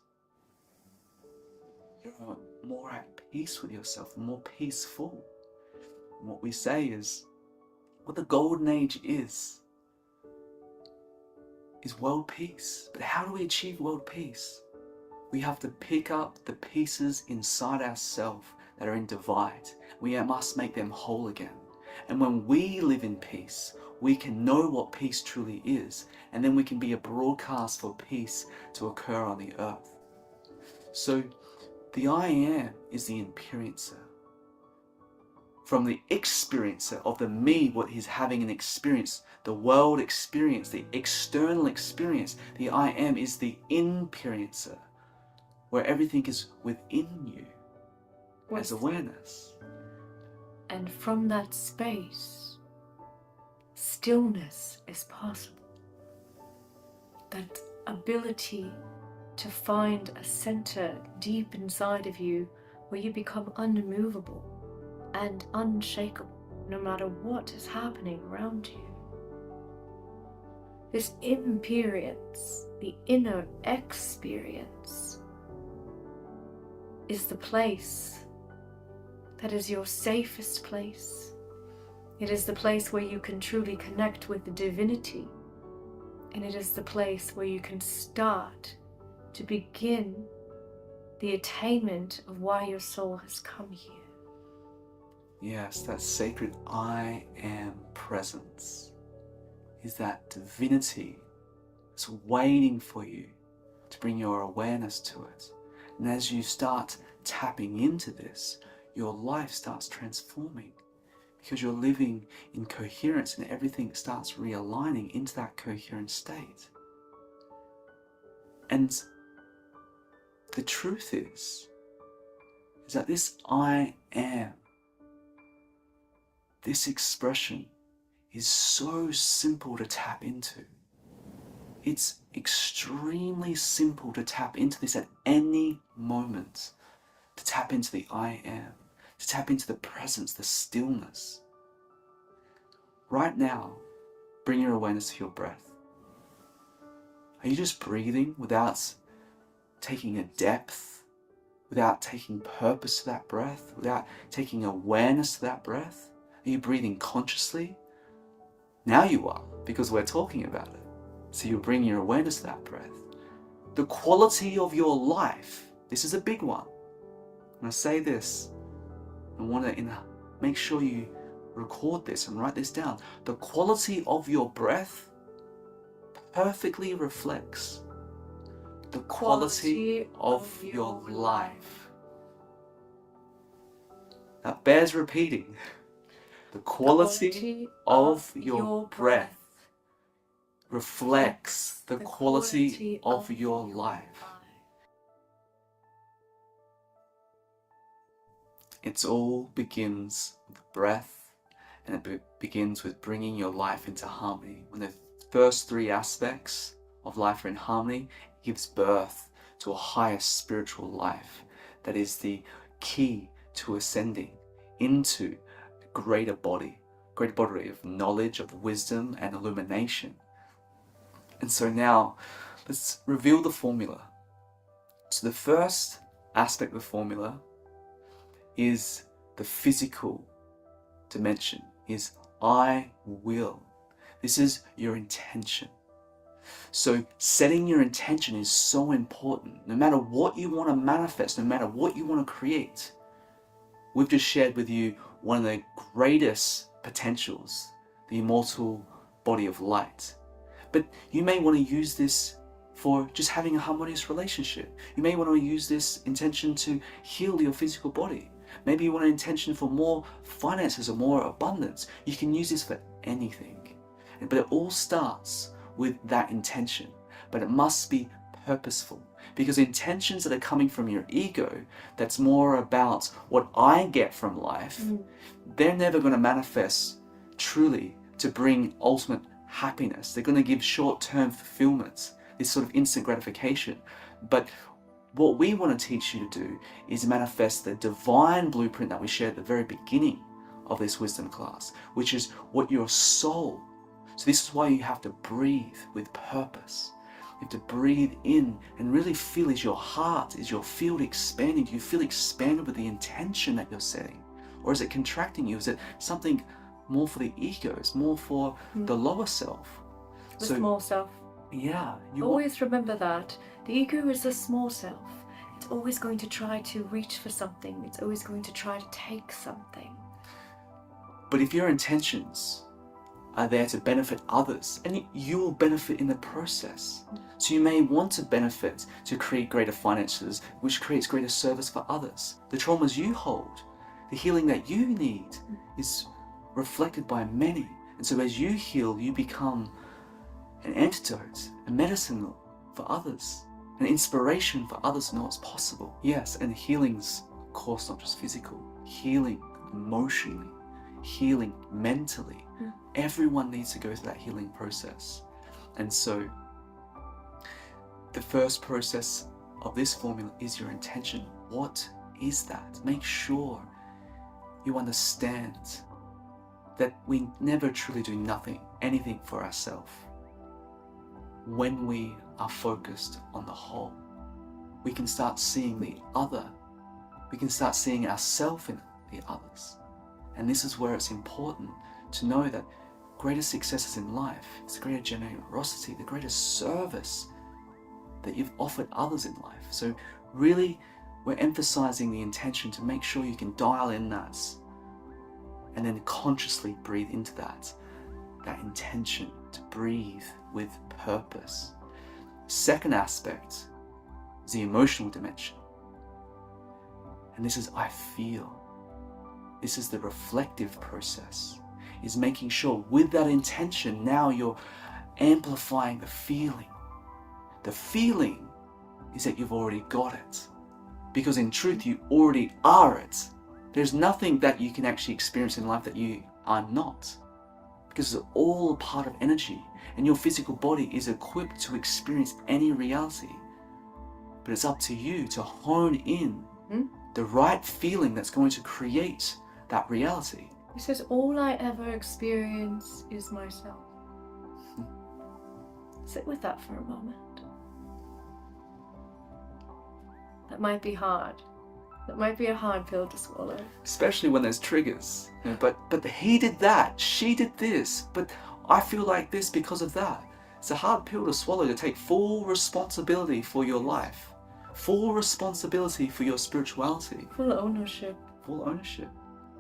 You're more at peace with yourself, more peaceful. And what we say is, what the golden age is world peace. But how do we achieve world peace? We have to pick up the pieces inside ourselves that are in divide. We must make them whole again. And when we live in peace, we can know what peace truly is, and then we can be a broadcast for peace to occur on the earth. So the I am is the experiencer. From the experiencer of the me, what he's having an experience, the world experience, the external experience, the I am is the experiencer, where everything is within you as awareness. And from that space, stillness is possible. That ability to find a center deep inside of you where you become unmovable and unshakable no matter what is happening around you. This experience, the inner experience, is the place that is your safest place. It is the place where you can truly connect with the divinity. And it is the place where you can start to begin the attainment of why your soul has come here. Yes, that sacred I am presence is that divinity that's waiting for you to bring your awareness to it. And as you start tapping into this, your life starts transforming because you're living in coherence and everything starts realigning into that coherent state. And the truth is that this I am, this expression is so simple to tap into. It's extremely simple to tap into this at any moment, to tap into the I am, to tap into the presence, the stillness. Right now, bring your awareness to your breath. Are you just breathing without taking a depth, without taking purpose to that breath, without taking awareness to that breath? Are you breathing consciously? Now you are, because we're talking about it. So you bring your awareness to that breath. The quality of your life, this is a big one. When I say this, I want to make sure you record this and write this down. The quality of your breath perfectly reflects the quality of your life. That bears repeating. The quality of your breath reflects the quality of your life. It all begins with the breath, and it begins with bringing your life into harmony. When the first three aspects of life are in harmony, it gives birth to a higher spiritual life that is the key to ascending into a greater body of knowledge, of wisdom and illumination. And so now, let's reveal the formula. So the first aspect of the formula is the physical dimension, is I will. This is your intention. So setting your intention is so important. No matter what you want to manifest, no matter what you want to create, we've just shared with you one of the greatest potentials, the immortal body of light. But you may want to use this for just having a harmonious relationship. You may want to use this intention to heal your physical body. Maybe you want an intention for more finances or more abundance. You can use this for anything. But it all starts with that intention. But it must be purposeful. Because intentions that are coming from your ego, that's more about what I get from life, they're never going to manifest truly to bring ultimate happiness. They're going to give short-term fulfillment, this sort of instant gratification. But what we want to teach you to do is manifest the divine blueprint that we shared at the very beginning of this wisdom class, which is what your soul. So this is why you have to breathe with purpose. You have to breathe in and really feel, is your heart, is your field expanding? Do you feel expanded with the intention that you're setting? Or is it contracting you? Is it something more for the ego? It's more for the lower self. The small self. Yeah. Always remember that. The ego is a small self. It's always going to try to reach for something. It's always going to try to take something. But if your intentions are there to benefit others, and you will benefit in the process. So you may want to benefit to create greater finances, which creates greater service for others. The traumas you hold, the healing that you need is reflected by many. And so as you heal, you become an antidote, a medicine for others, an inspiration for others to know what's possible. Yes, and healing's, of course, not just physical, healing emotionally, healing mentally. Everyone needs to go through that healing process. And so the first process of this formula is your intention. What is that? Make sure you understand that we never truly do anything for ourselves. When we are focused on the whole, we can start seeing the other. We can start seeing ourselves in the others. And this is where it's important to know that greater successes in life is the greater generosity, the greater service that you've offered others in life. So really, we're emphasizing the intention to make sure you can dial in that and then consciously breathe into that intention to breathe with purpose. Second aspect is the emotional dimension. And this is I feel. This is the reflective process, is making sure with that intention now you're amplifying the feeling. The feeling is that you've already got it, because in truth you already are it. There's nothing that you can actually experience in life that you are not, because it's all a part of energy, and your physical body is equipped to experience any reality. But it's up to you to hone in the right feeling that's going to create that reality. He says, all I ever experience is myself. Sit with that for a moment. That might be hard. That might be a hard pill to swallow. Especially when there's triggers. You know, but he did that, she did this, but I feel like this because of that. It's a hard pill to swallow, to take full responsibility for your life. Full responsibility for your spirituality. Full ownership. Full ownership.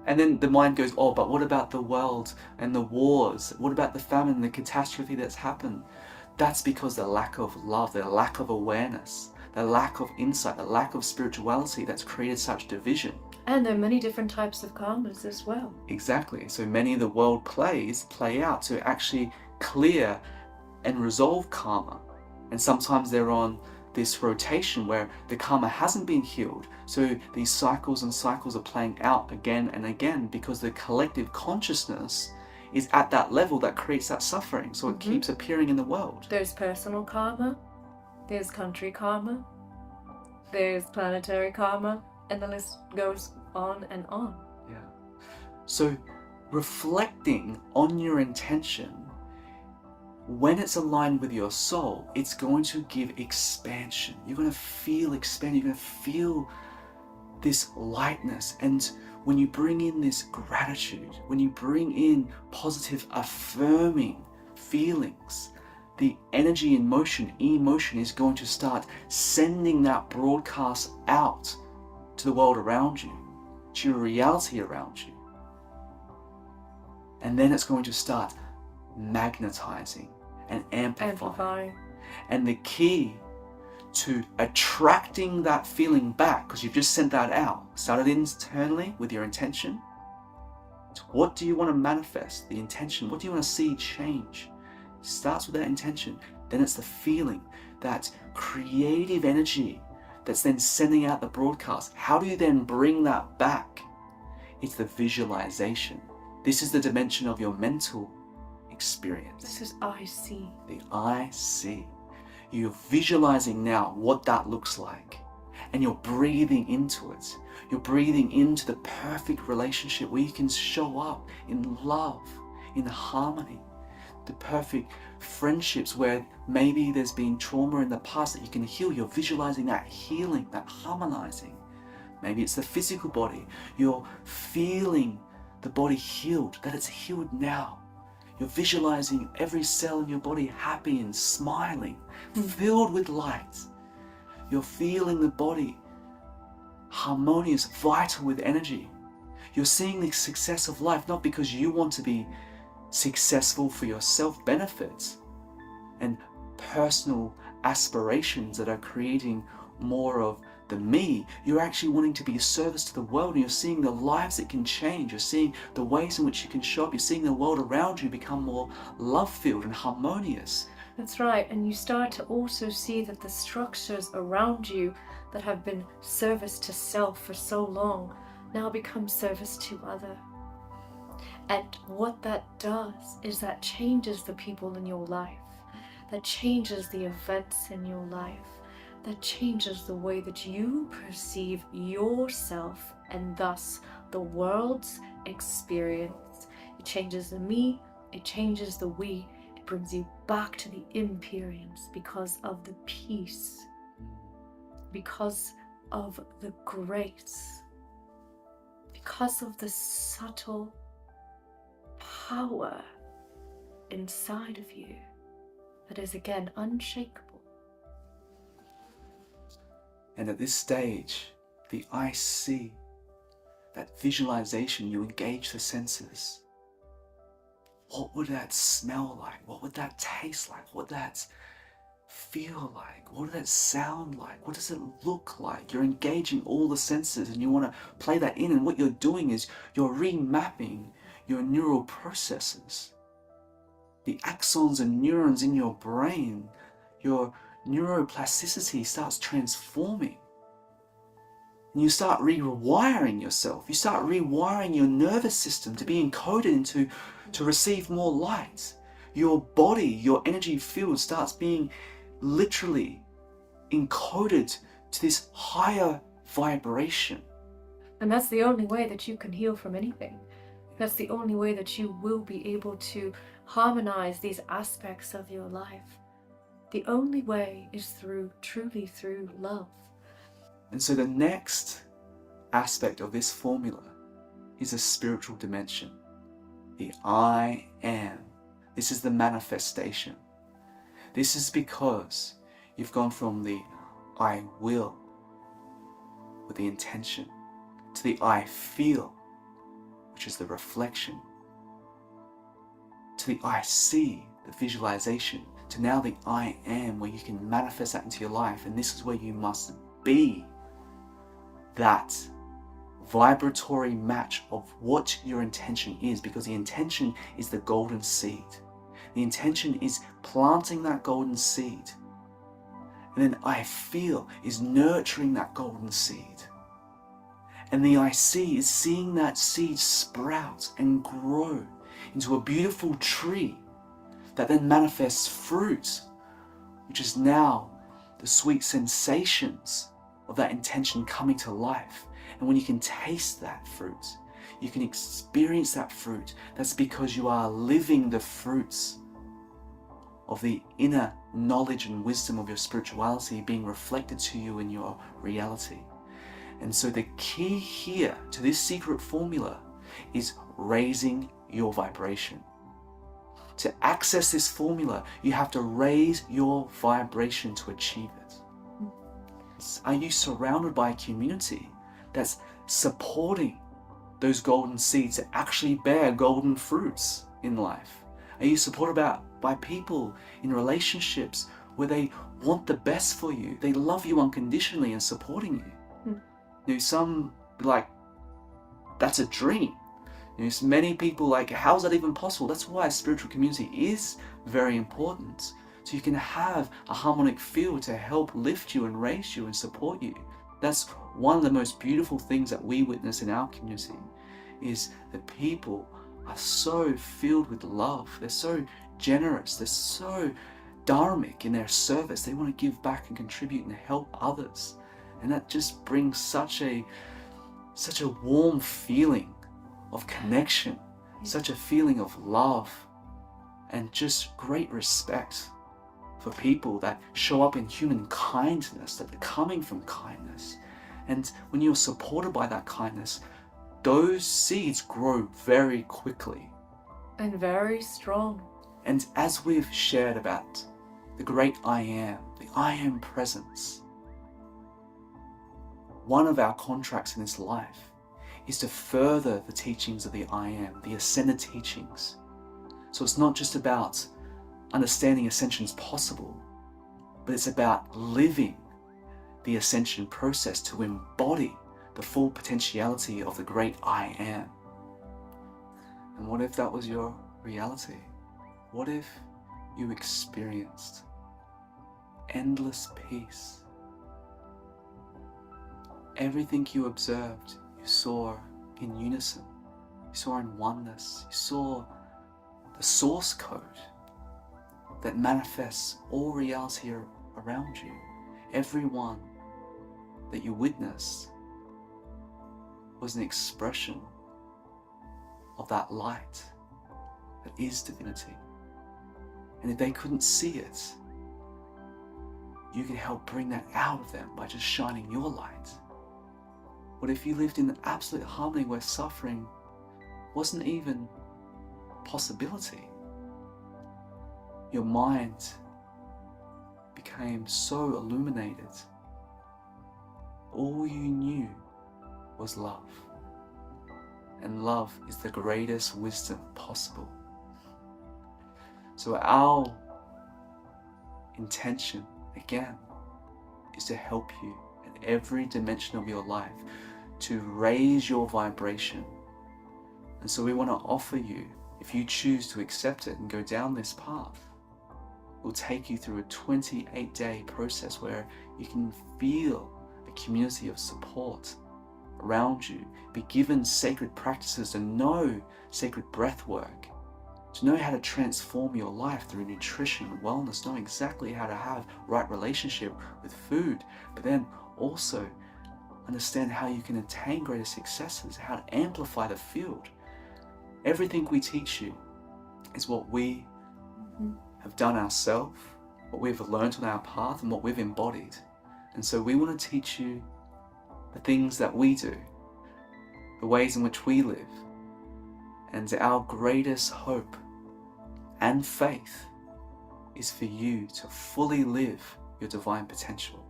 And then the mind goes, oh, but what about the world and the wars? What about the famine, the catastrophe that's happened? That's because the lack of love, the lack of awareness, the lack of insight, the lack of spirituality that's created such division. And there are many different types of karmas as well. Exactly. So many of the world plays play out to actually clear and resolve karma. And sometimes they're on this rotation where the karma hasn't been healed. So these cycles and cycles are playing out again and again because the collective consciousness is at that level that creates that suffering. So it keeps appearing in the world. There's personal karma, there's country karma, there's planetary karma, and the list goes on and on. Yeah. So reflecting on your intention, when it's aligned with your soul, it's going to give expansion. You're going to feel expanded. You're going to feel this lightness. And when you bring in this gratitude, when you bring in positive, affirming feelings, the energy in motion, emotion, is going to start sending that broadcast out to the world around you, to your reality around you. And then it's going to start magnetizing and amplifying. And the key to attracting that feeling back, because you've just sent that out, started internally with your intention. What do you want to manifest? The intention. What do you want to see change? Starts with that intention. Then it's the feeling, that creative energy that's then sending out the broadcast. How do you then bring that back? It's the visualization. This is the dimension of your mental experience. This is I see. The I see. You're visualizing now what that looks like, and you're breathing into it. You're breathing into the perfect relationship where you can show up in love, in harmony. The perfect friendships where maybe there's been trauma in the past that you can heal. You're visualizing that healing, that harmonizing. Maybe it's the physical body. You're feeling the body healed, that it's healed now. You're visualizing every cell in your body happy and smiling, filled with light. You're feeling the body harmonious, vital with energy. You're seeing the success of life, not because you want to be successful for your self-benefit and personal aspirations that are creating more of the me. You're actually wanting to be a service to the world, and you're seeing the lives it can change. You're seeing the ways in which you can show up. You're seeing the world around you become more love-filled and harmonious. That's right. And you start to also see that the structures around you that have been service to self for so long now become service to other. And what that does is that changes the people in your life, that changes the events in your life, that changes the way that you perceive yourself and thus the world's experience. It changes the me, it changes the we, it brings you back to the imperience because of the peace, because of the grace, because of the subtle power inside of you that is again unshakable. And at this stage, the I see, that visualization, you engage the senses. What would that smell like? What would that taste like? What would that feel like? What does it sound like? What does it look like? You're engaging all the senses and you want to play that in, and what you're doing is you're remapping your neural processes. The axons and neurons in your brain, your neuroplasticity starts transforming. And you start rewiring yourself. You start rewiring your nervous system to be encoded to receive more light. Your body, your energy field starts being literally encoded to this higher vibration. And that's the only way that you can heal from anything. That's the only way that you will be able to harmonize these aspects of your life. The only way is truly through love. And so the next aspect of this formula is a spiritual dimension. The I am. This is the manifestation. This is because you've gone from the I will with the intention to the I feel, which is the reflection, to the I see, the visualization, to now the I am, where you can manifest that into your life. And this is where you must be that vibratory match of what your intention is, because the intention is the golden seed. The intention is planting that golden seed. And then I feel is nurturing that golden seed. And the I see is seeing that seed sprout and grow into a beautiful tree that then manifests fruit, which is now the sweet sensations of that intention coming to life. And when you can taste that fruit, you can experience that fruit, that's because you are living the fruits of the inner knowledge and wisdom of your spirituality being reflected to you in your reality. And so the key here to this secret formula is raising your vibration. To access this formula, you have to raise your vibration to achieve it. Are you surrounded by a community that's supporting those golden seeds to actually bear golden fruits in life? Are you supported by people in relationships where they want the best for you? They love you unconditionally and supporting you. You know, some like, that's a dream. You know, so many people like, how is that even possible? That's why a spiritual community is very important. So you can have a harmonic field to help lift you and raise you and support you. That's one of the most beautiful things that we witness in our community, is that people are so filled with love. They're so generous. They're so dharmic in their service. They want to give back and contribute and help others. And that just brings such a warm feeling of connection, such a feeling of love, and just great respect for people that show up in human kindness, that are coming from kindness. And when you're supported by that kindness, those seeds grow very quickly. And very strong. And as we've shared about the great I am presence, one of our contracts in this life is to further the teachings of the I am, the ascended teachings. So it's not just about understanding ascension's possible, but it's about living the ascension process to embody the full potentiality of the great I am. And what if that was your reality? What if you experienced endless peace? Everything you observed, you saw in unison, you saw in oneness, you saw the source code that manifests all reality around you. Everyone that you witnessed was an expression of that light that is divinity. And if they couldn't see it, you can help bring that out of them by just shining your light. What if you lived in absolute harmony where suffering wasn't even a possibility? Your mind became so illuminated. All you knew was love. And love is the greatest wisdom possible. So our intention, again, is to help you in every dimension of your life to raise your vibration. And so we want to offer you, if you choose to accept it and go down this path, we'll take you through a 28-day process where you can feel a community of support around you, be given sacred practices to know sacred breath work, to know how to transform your life through nutrition and wellness, know exactly how to have right relationship with food, but then also understand how you can attain greater successes, how to amplify the field. Everything we teach you is what we have done ourselves, what we've learned on our path, and what we've embodied. And so we want to teach you the things that we do, the ways in which we live, and our greatest hope and faith is for you to fully live your divine potential.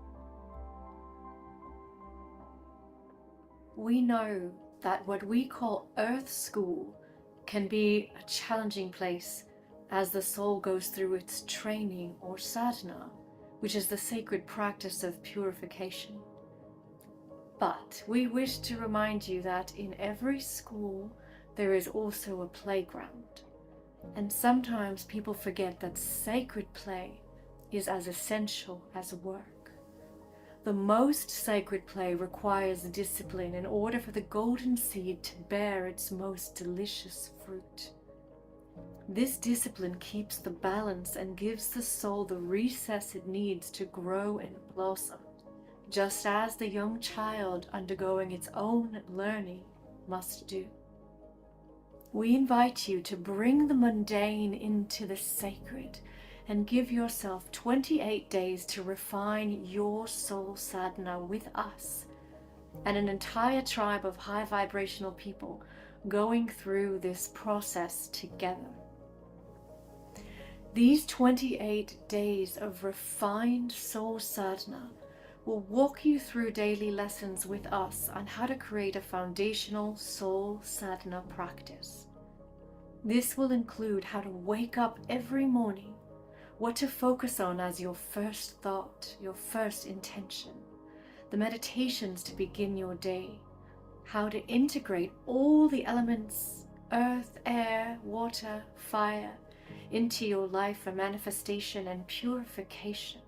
We know that what we call Earth School can be a challenging place as the soul goes through its training or sadhana, which is the sacred practice of purification. But we wish to remind you that in every school there is also a playground. And sometimes people forget that sacred play is as essential as work. The most sacred play requires discipline in order for the golden seed to bear its most delicious fruit. This discipline keeps the balance and gives the soul the recess it needs to grow and blossom, just as the young child undergoing its own learning must do. We invite you to bring the mundane into the sacred and give yourself 28 days to refine your soul sadhana with us and an entire tribe of high vibrational people going through this process together. These 28 days of refined soul sadhana will walk you through daily lessons with us on how to create a foundational soul sadhana practice. This will include how to wake up every morning, what to focus on as your first thought, your first intention, the meditations to begin your day, how to integrate all the elements, earth, air, water, fire, into your life for manifestation and purification.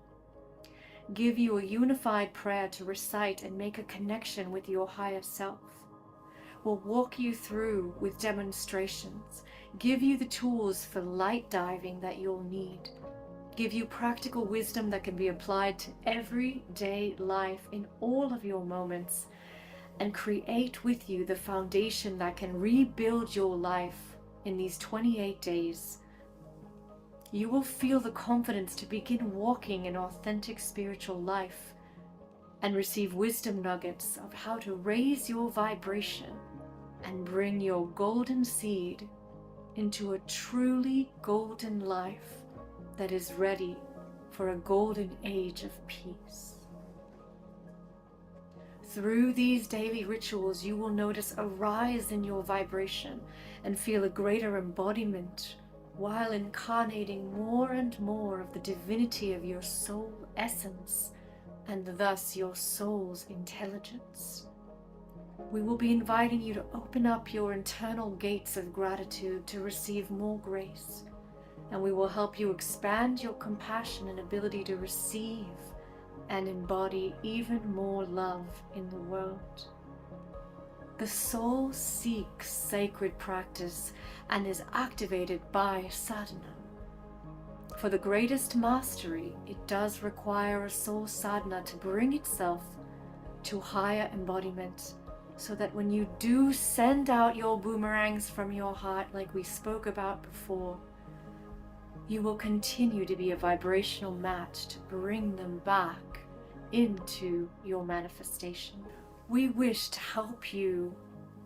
Give you a unified prayer to recite and make a connection with your higher self. We'll walk you through with demonstrations, give you the tools for light diving that you'll need, give you practical wisdom that can be applied to everyday life in all of your moments, and create with you the foundation that can rebuild your life in these 28 days. You will feel the confidence to begin walking an authentic spiritual life and receive wisdom nuggets of how to raise your vibration and bring your golden seed into a truly golden life that is ready for a golden age of peace. Through these daily rituals, you will notice a rise in your vibration and feel a greater embodiment while incarnating more and more of the divinity of your soul essence and thus your soul's intelligence. We will be inviting you to open up your internal gates of gratitude to receive more grace, and we will help you expand your compassion and ability to receive and embody even more love in the world. The soul seeks sacred practice and is activated by sadhana. For the greatest mastery, it does require a soul sadhana to bring itself to higher embodiment, so that when you do send out your boomerangs from your heart, like we spoke about before, you will continue to be a vibrational match to bring them back into your manifestation. We wish to help you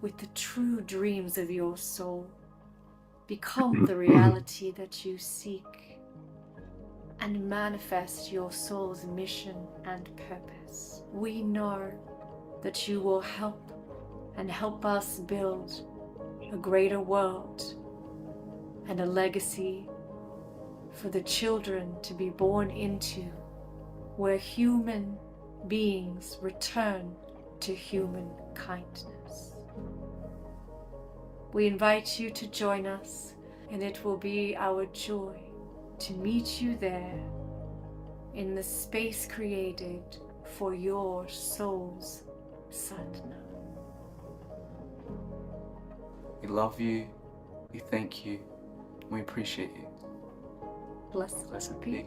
with the true dreams of your soul, become the reality that you seek, and manifest your soul's mission and purpose. We know that you will help us build a greater world and a legacy for the children to be born into, where human beings return to human kindness. We invite you to join us, and it will be our joy to meet you there in the space created for your soul's sadhana. We love you, we thank you, and we appreciate you. Blessed be.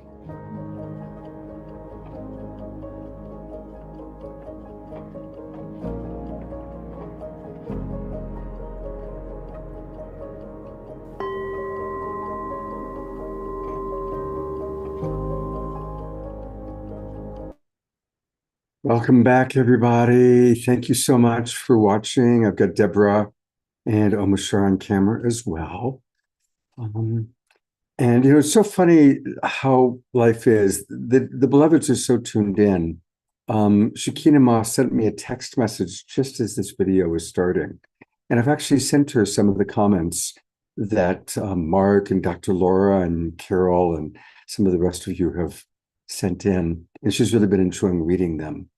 Welcome back, everybody. Thank you so much for watching. I've got Deborah and Om Shar on camera as well. And it's so funny how life is. The beloveds are so tuned in. Shekhinah Ma sent me a text message just as this video was starting. And I've actually sent her some of the comments that Mark and Dr. Laura and Carol and some of the rest of you have sent in. And she's really been enjoying reading them.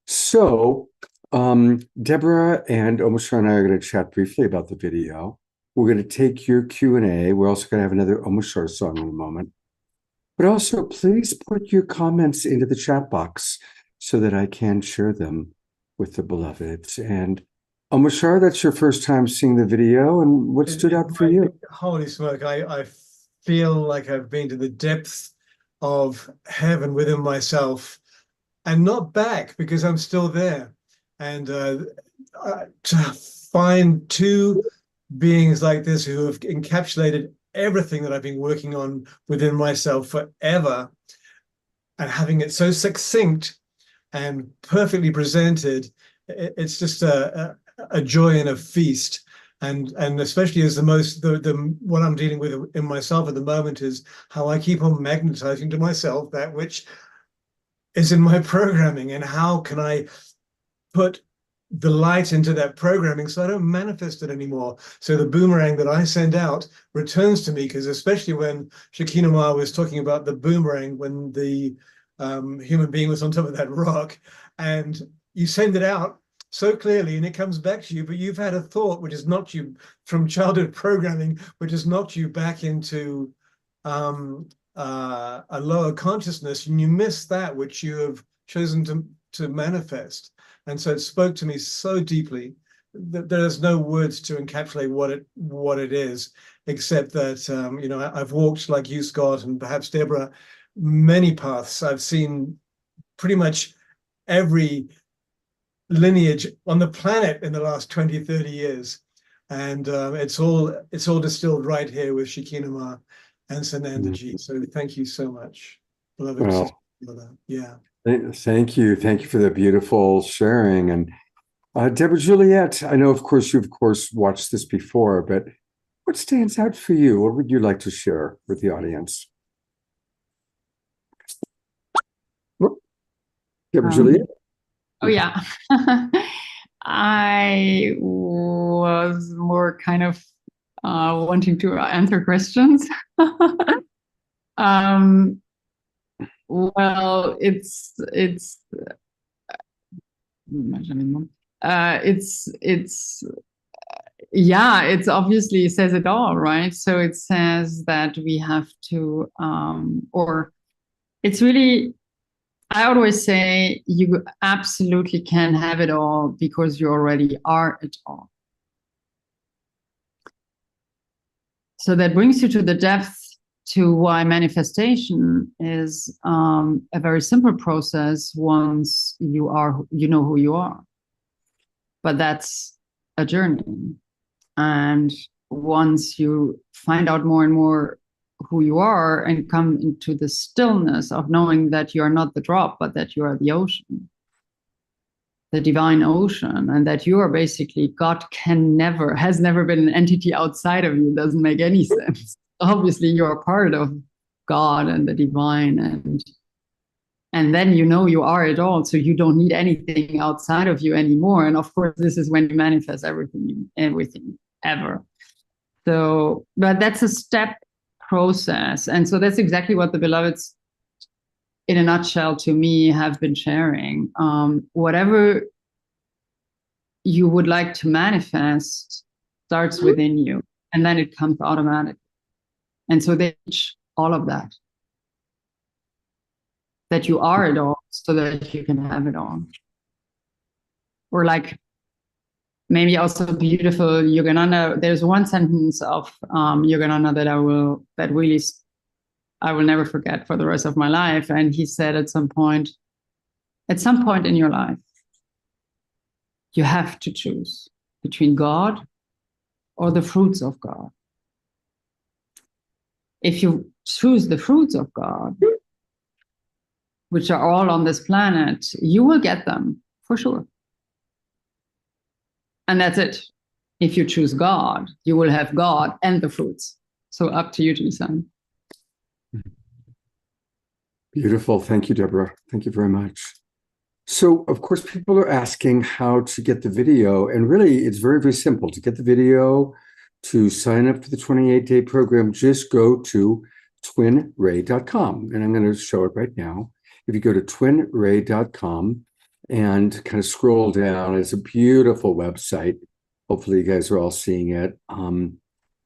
So Deborah and Om Shar and I are going to chat briefly about the video. We're going to take your Q&A. We're also going to have another Om Shar song in a moment. But also, please put your comments into the chat box so that I can share them with the beloveds. And Om Shar, that's your first time seeing the video. And what stood out for you? Holy smoke, I feel like I've been to the depths of heaven within myself and not back, because I'm still there. And to find two beings like this who have encapsulated everything that I've been working on within myself forever, and having it so succinct and perfectly presented, it's just a joy and a feast. And especially as what I'm dealing with in myself at the moment is how I keep on magnetizing to myself that which is in my programming, and how can I put the light into that programming so I don't manifest it anymore. So the boomerang that I send out returns to me, because especially when Shekhinah Ma was talking about the boomerang, when the human being was on top of that rock, and you send it out so clearly and it comes back to you, but you've had a thought which has knocked you from childhood programming, which has knocked you back into a lower consciousness, and you miss that which you have chosen to manifest. And so it spoke to me so deeply that there's no words to encapsulate what it is, except that I've walked like you, Scott, and perhaps Deborah, many paths. I've seen pretty much every lineage on the planet in the last 20, 30 years. And it's all distilled right here with Shekhinah Ma and Sanandaji. So thank you so much, beloved sister. Yeah. Thank you. Thank you for the beautiful sharing. And Deborah Juliet, I know, of course, you've, watched this before, but what stands out for you? What would you like to share with the audience? Deborah Juliet? Oh, yeah. I was more kind of wanting to answer questions. Well, it's obviously says it all, right? So it says that we have to, or it's really, I always say you absolutely can have it all because you already are it all. So that brings you to the depth to why manifestation is a very simple process once you know who you are. But that's a journey. And once you find out more and more who you are and come into the stillness of knowing that you are not the drop, but that you are the ocean, the divine ocean, and that you are basically God has never been an entity outside of you, doesn't make any sense. Obviously, you're part of God and the divine, and then you are it all, so you don't need anything outside of you anymore. And of course, this is when you manifest everything ever. So, but that's a step process. And so that's exactly what the beloveds, in a nutshell, to me, have been sharing. Whatever you would like to manifest starts within you, and then it comes automatic. And so they teach all of that you are it all, so that you can have it all. Or like, maybe also beautiful Yogananda. There's one sentence of Yogananda that I will never forget for the rest of my life. And he said at some point in your life, you have to choose between God or the fruits of God. If you choose the fruits of God, which are all on this planet, you will get them for sure. And that's it. If you choose God, you will have God and the fruits. So up to you to decide. Beautiful. Thank you, Deborah. Thank you very much. So, of course, people are asking how to get the video. And really, it's very, very simple. To get the video, to sign up for the 28-day program, just go to twinray.com. And I'm going to show it right now. If you go to twinray.com and kind of scroll down, it's a beautiful website. Hopefully you guys are all seeing it.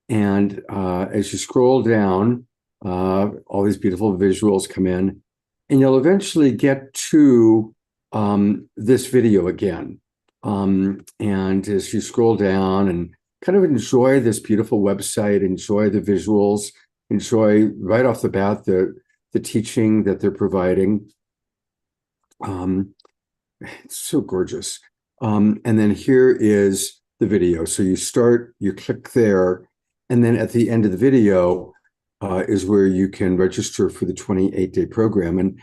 As you scroll down, all these beautiful visuals come in, and you'll eventually get to this video again. And as you scroll down and kind of enjoy this beautiful website, enjoy the visuals, enjoy right off the bat the teaching that they're providing. It's so gorgeous. And then here is the video. So you click there, and then at the end of the video is where you can register for the 28-day program. And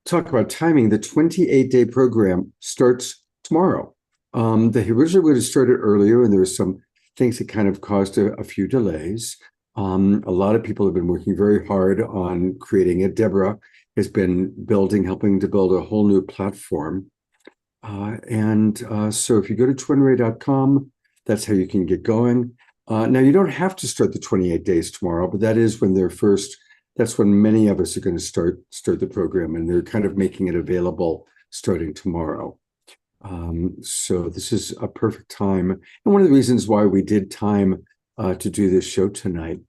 talk about timing, the 28-day program starts tomorrow. They originally would have started earlier, and there were some things that kind of caused a few delays. A lot of people have been working very hard on creating it. Deborah has been helping to build a whole new platform. So if you go to twinray.com, that's how you can get going. Now, you don't have to start the 28 days tomorrow, but that is when that's when many of us are going to start the program, and they're kind of making it available starting tomorrow. So this is a perfect time. And one of the reasons why we did time to do this show tonight.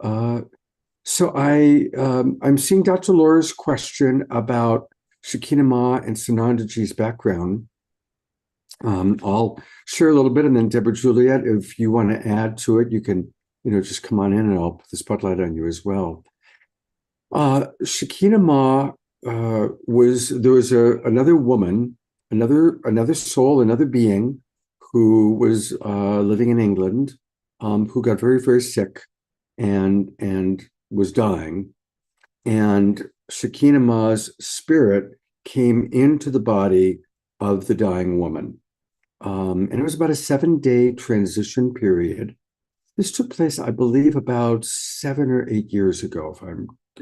So I'm seeing Dr. Laura's question about Shekinah Ma and Sanandaji's background. I'll share a little bit, and then Deborah Juliet, if you want to add to it, you can, just come on in, and I'll put the spotlight on you as well. Shekinah Ma there was another woman, another soul, another being who was living in England, who got very, very sick and was dying. And Shekinah Ma's spirit came into the body of the dying woman. And it was about a 7-day transition period. This took place, I believe, about 7 or 8 years ago, if I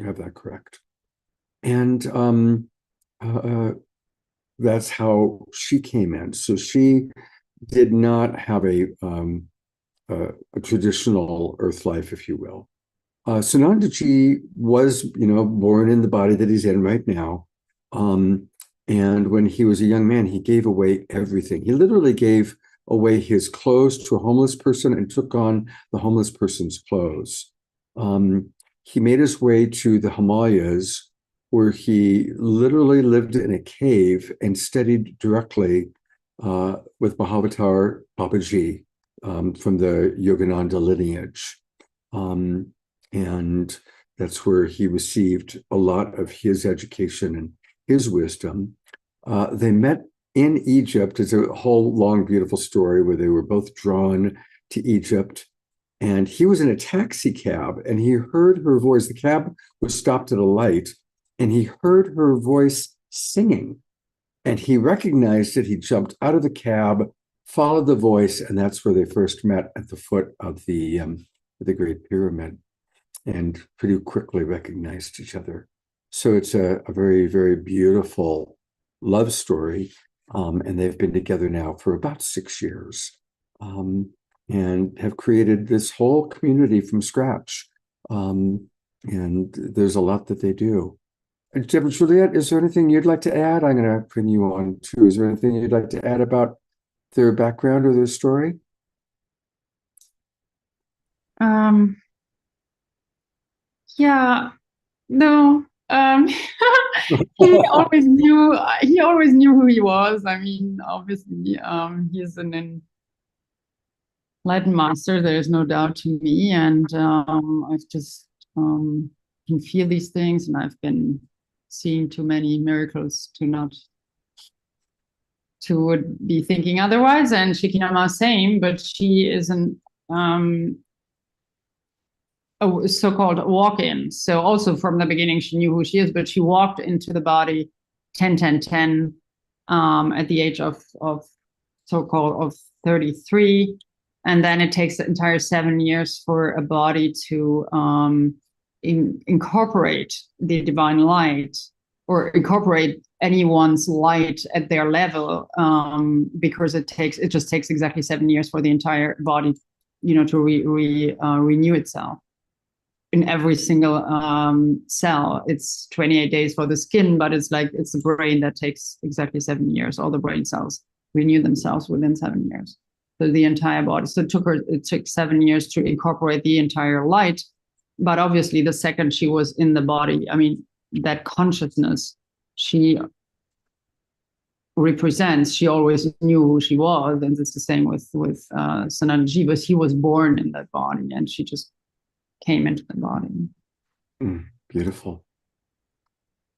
have that correct. And that's how she came in. So she did not have a traditional earth life, if you will. Sanandaji was, born in the body that he's in right now. And when he was a young man, he gave away everything. He literally gave away his clothes to a homeless person and took on the homeless person's clothes. He made his way to the Himalayas, where he literally lived in a cave and studied directly with Mahavatar Babaji from the Yogananda lineage. And that's where he received a lot of his education and his wisdom. They met in Egypt. It's a whole long, beautiful story where they were both drawn to Egypt. And he was in a taxi cab, and he heard her voice. The cab was stopped at a light, and he heard her voice singing. And he recognized it. He jumped out of the cab, followed the voice, and that's where they first met at the foot of the Great Pyramid, and pretty quickly recognized each other. So it's a very, very beautiful love story. And they've been together now for about 6 years, and have created this whole community from scratch. And there's a lot that they do. Deborah Juliet, is there anything you'd like to add? I'm going to bring you on too. Is there anything you'd like to add about their background or their story? Yeah, no. He always knew who he was. I mean, obviously, he's an enlightened master, there's no doubt to me. And I've just can feel these things, and I've been seeing too many miracles to would be thinking otherwise. And Shekinah, same, but she is a so-called walk-in. So also from the beginning, she knew who she is, but she walked into the body 10-10-10 at the age of so-called of 33. And then it takes the entire 7 years for a body to incorporate the divine light, or incorporate anyone's light at their level, because it just takes exactly 7 years for the entire body, to renew itself in every single cell. It's 28 days for the skin, but it's the brain that takes exactly 7 years. All the brain cells renew themselves within 7 years. So the entire body. So it took 7 years to incorporate the entire light. But obviously, the second she was in the body, I mean, that consciousness she represents, she always knew who she was. And it's the same with Sanandaji, but he was born in that body, and she just came into the body. Beautiful.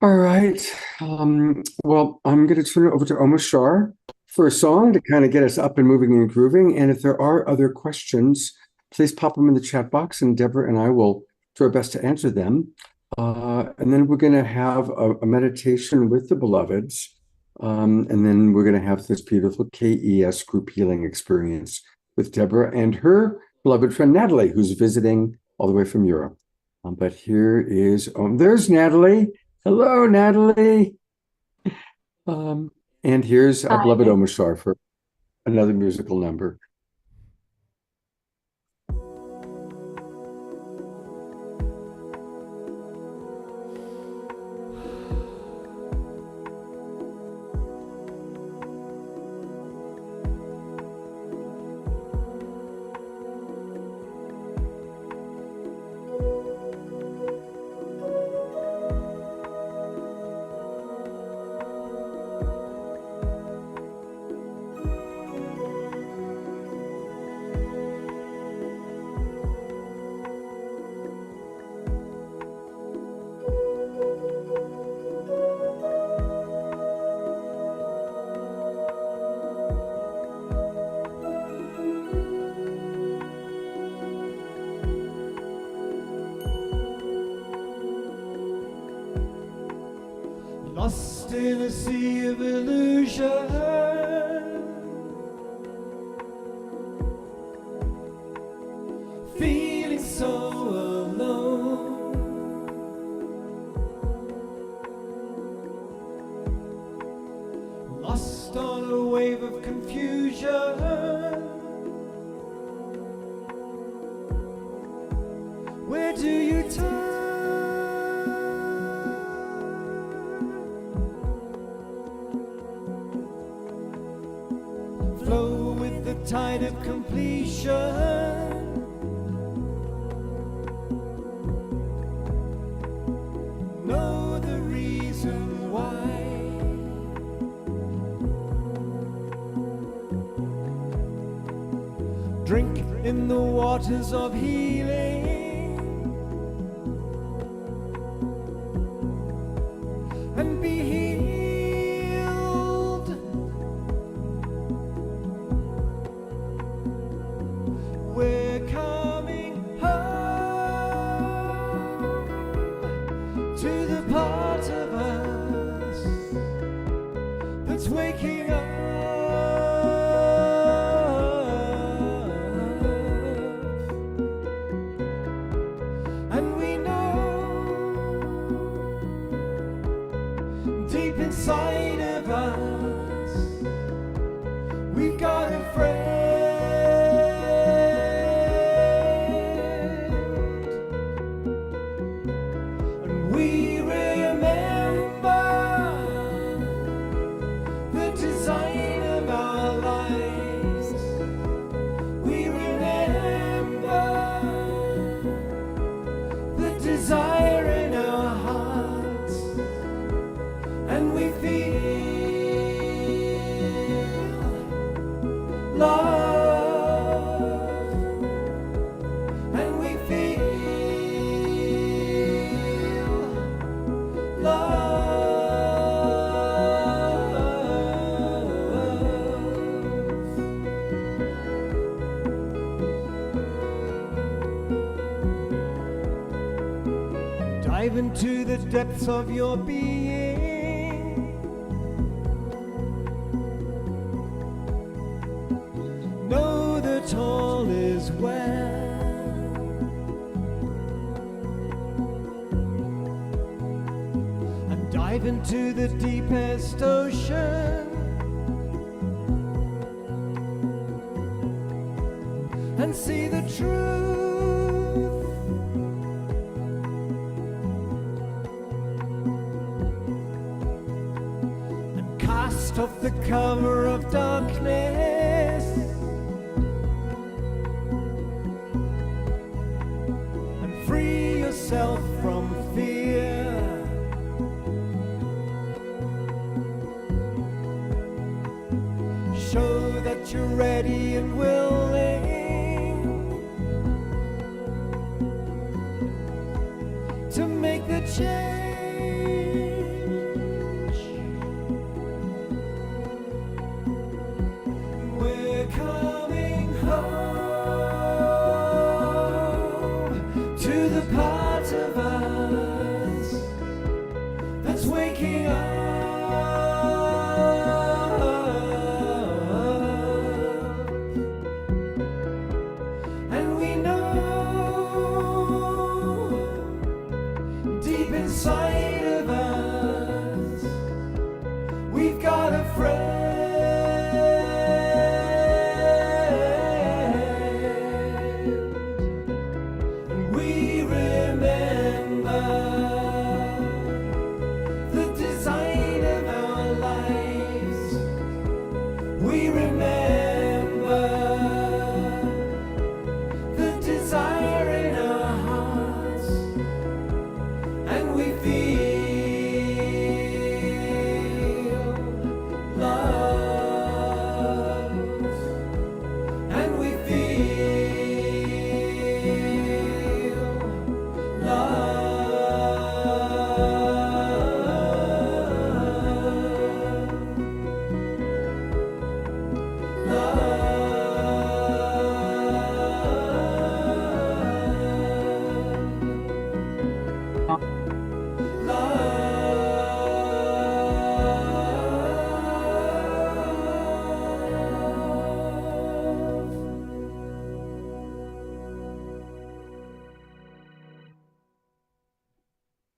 All right. Well, I'm going to turn it over to Om Shar for a song to kind of get us up and moving and grooving. And if there are other questions, please pop them in the chat box, and Deborah and I will do our best to answer them. And then we're going to have a meditation with the beloveds. And then we're going to have this beautiful KES group healing experience with Deborah and her beloved friend Natalie, who's visiting all the way from Europe. But here is, there's Natalie. Hello, Natalie. And here's our beloved Om Shar for another musical number. Lost in a sea of illusion, feeling so alone. Lost on a wave of confusion, where do you turn? Flow with the tide of completion. Know the reason why. Drink in the waters of healing. And be healed. We're coming home to the part of us that's waking up. dive into the depths of your being. Know that all is well. And dive into the deepest ocean. And see the truth. And cast off the cover of darkness. And free yourself from fear. Show that you're ready and willing to make the change. We're coming home to the part of us that's waking up. And we know deep inside of us, we've got a friend. And we remember the design of our lives. We remember the desire in our hearts. And we feel love. And we feel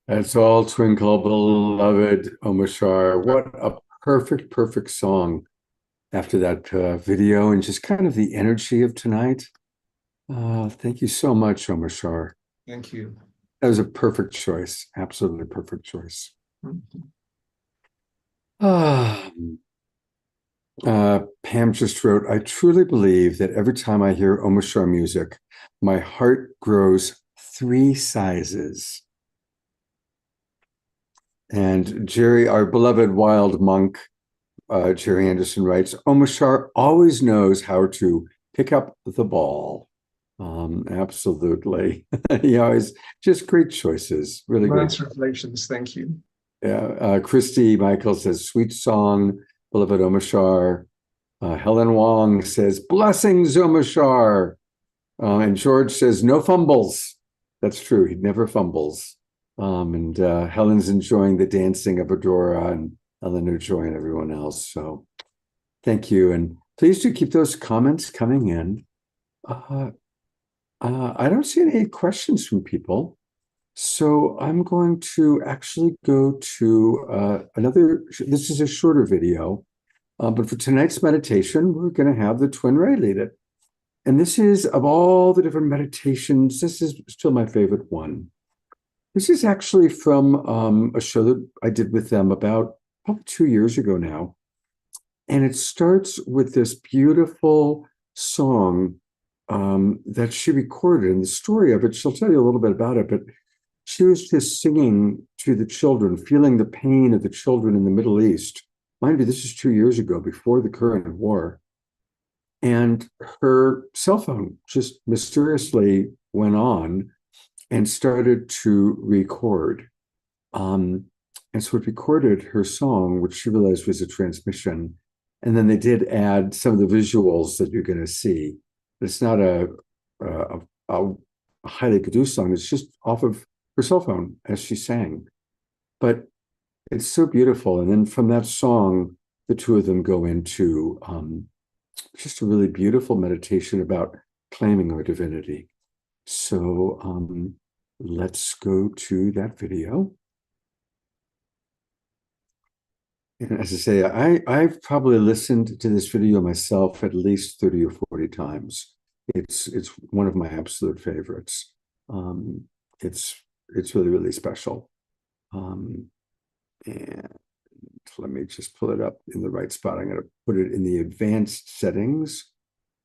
That's all Twinkle, beloved Omashar. What a perfect song after that video and just kind of the energy of tonight. Thank you so much, Omashar. Thank you. That was a perfect choice. Absolutely perfect choice. Mhm. Pam just wrote, I truly believe that every time I hear Omashar music, my heart grows 3 sizes. And Jerry, our beloved wild monk, Jerry Anderson writes, Omashar always knows how to pick up the ball. Absolutely. He always just great choices. Really great. Nice reflections. Thank you. Yeah. Christy Michael says, sweet song, beloved Omashar. Helen Wong says, blessings, Omashar. And George says, no fumbles. That's true. He never fumbles. And Helen's enjoying the dancing of Adora and Eleanor Joy and everyone else. So thank you. And please do keep those comments coming in. I don't see any questions from people. So I'm going to actually go to this is a shorter video, but for tonight's meditation, we're going to have the Twin Ray lead it. And this is, of all the different meditations, this is still my favorite one. This is actually from a show that I did with them about probably 2 years ago now. And it starts with this beautiful song that she recorded. And the story of it, she'll tell you a little bit about it, but she was just singing to the children, feeling the pain of the children in the Middle East. Mind you, this is 2 years ago, before the current war. And her cell phone just mysteriously went on and started to record. And so it recorded her song, which she realized was a transmission. And then they did add some of the visuals that you're going to see. It's not a highly produced song. It's just off of her cell phone as she sang. But it's so beautiful. And then from that song, the two of them go into just a really beautiful meditation about claiming our divinity. So let's go to that video. And as I say, I've probably listened to this video myself at least 30 or 40 times. It's one of my absolute favorites. It's really, really special. And let me just pull it up in the right spot. I'm going to put it in the advanced settings,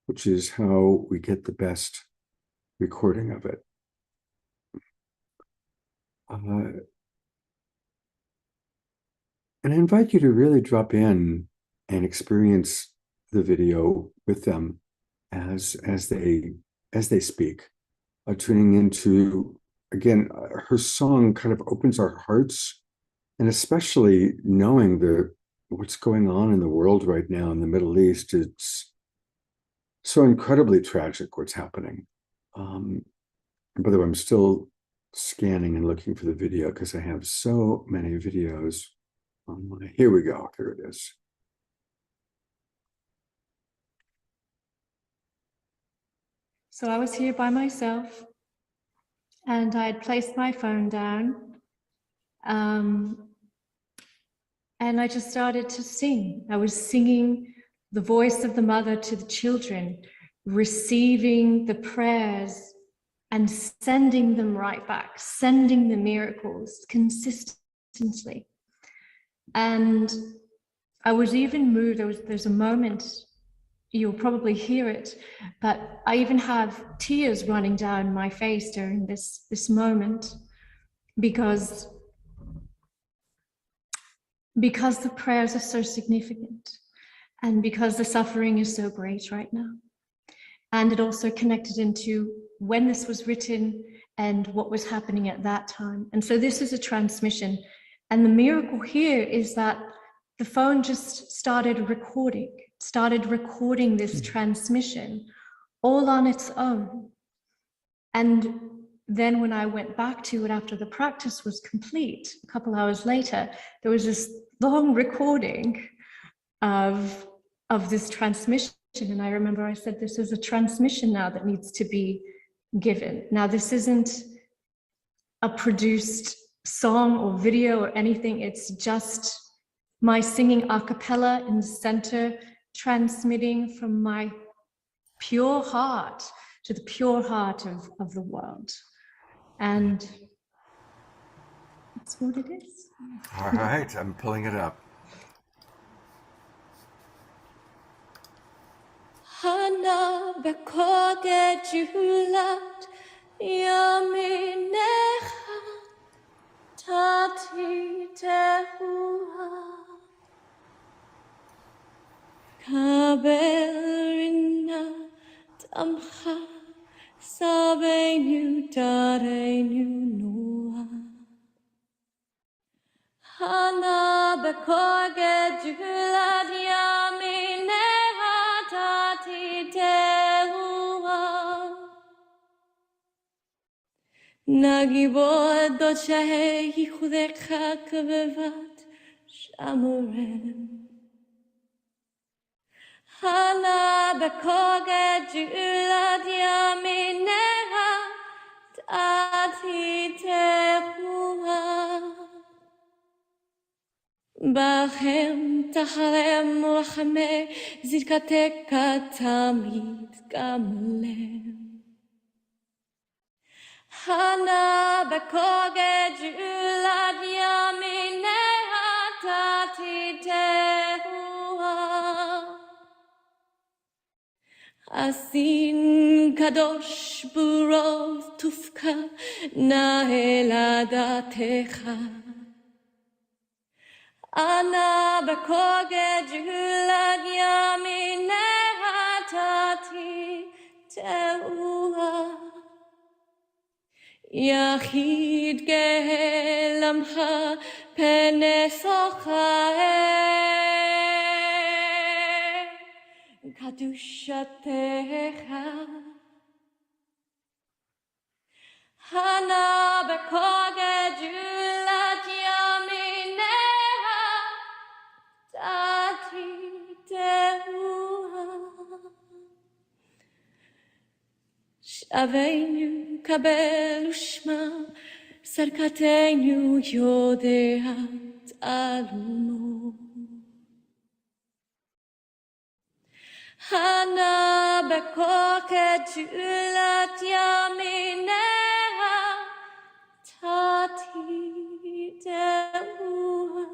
which is how we get the best recording of it. And I invite you to really drop in and experience the video with them as they speak, tuning into, again, her song kind of opens our hearts, and especially knowing what's going on in the world right now in the Middle East. It's so incredibly tragic what's happening. By the way, I'm still scanning and looking for the video because I have so many videos. Here we go. Here it is. So I was here by myself, and I had placed my phone down, and I just started to sing. I was singing the voice of the mother to the children, receiving the prayers and sending them right back, sending the miracles consistently. And I was even moved. There's a moment, you'll probably hear it, but I even have tears running down my face during this moment, because the prayers are so significant, and because the suffering is so great right now. And it also connected into when this was written and what was happening at that time. And so this is a transmission. And the miracle here is that the phone just started recording this transmission all on its own. And then when I went back to it after the practice was complete, a couple hours later, there was this long recording of this transmission. And I remember I said, this is a transmission now that needs to be given. Now, this isn't a produced song or video or anything. It's just my singing a cappella in the center, transmitting from my pure heart to the pure heart of the world. And that's what it is. All right, I'm pulling it up. Hana bekoge julat yaminecha tati tehua kaberina tamcha sabenu darenu noa Hana bekoge julat yaminecha tati tehua Nagibod do shahi khudekha kvevat shamurem Hana bekoge julat yaminecha tati tehua Bachem tachalem rachame zirkateka tamid gamlem Hana bekoge julat yaminecha tati tehua Asin kadosh burov tufka naeladatecha Ana bekoge julat yaminecha tati tehua Yachid gelamcha penesocha kadushatecha Hana bekoge julat yamineha tati tehua Shaveinu kabel ushma sarkateinu yodeat alumo Hana bekoge julat yamineha tati tehua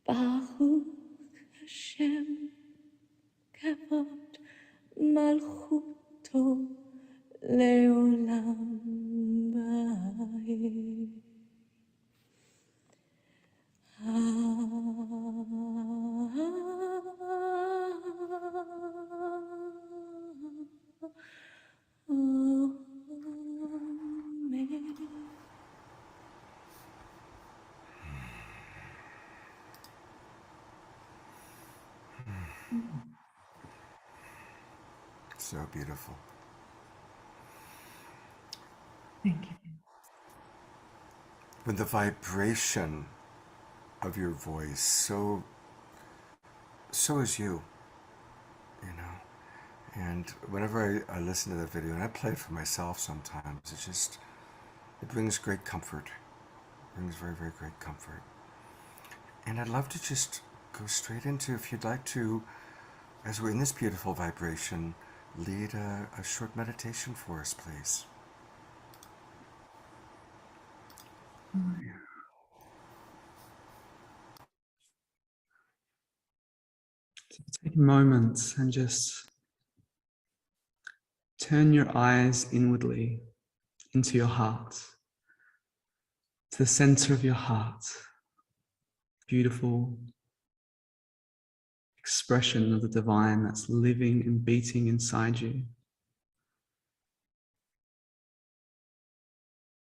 Baruch Hashem kavod malchuto leolam ba'ed. Amen. So beautiful. Thank you. With the vibration of your voice, so is you, you know. And whenever I listen to that video, and I play it for myself sometimes, it brings great comfort. It brings very, very great comfort. And I'd love to just go straight into, if you'd like to, as we're in this beautiful vibration, lead a short meditation for us, please. Take a moment and just turn your eyes inwardly into your heart, to the center of your heart. Beautiful expression of the divine that's living and beating inside you.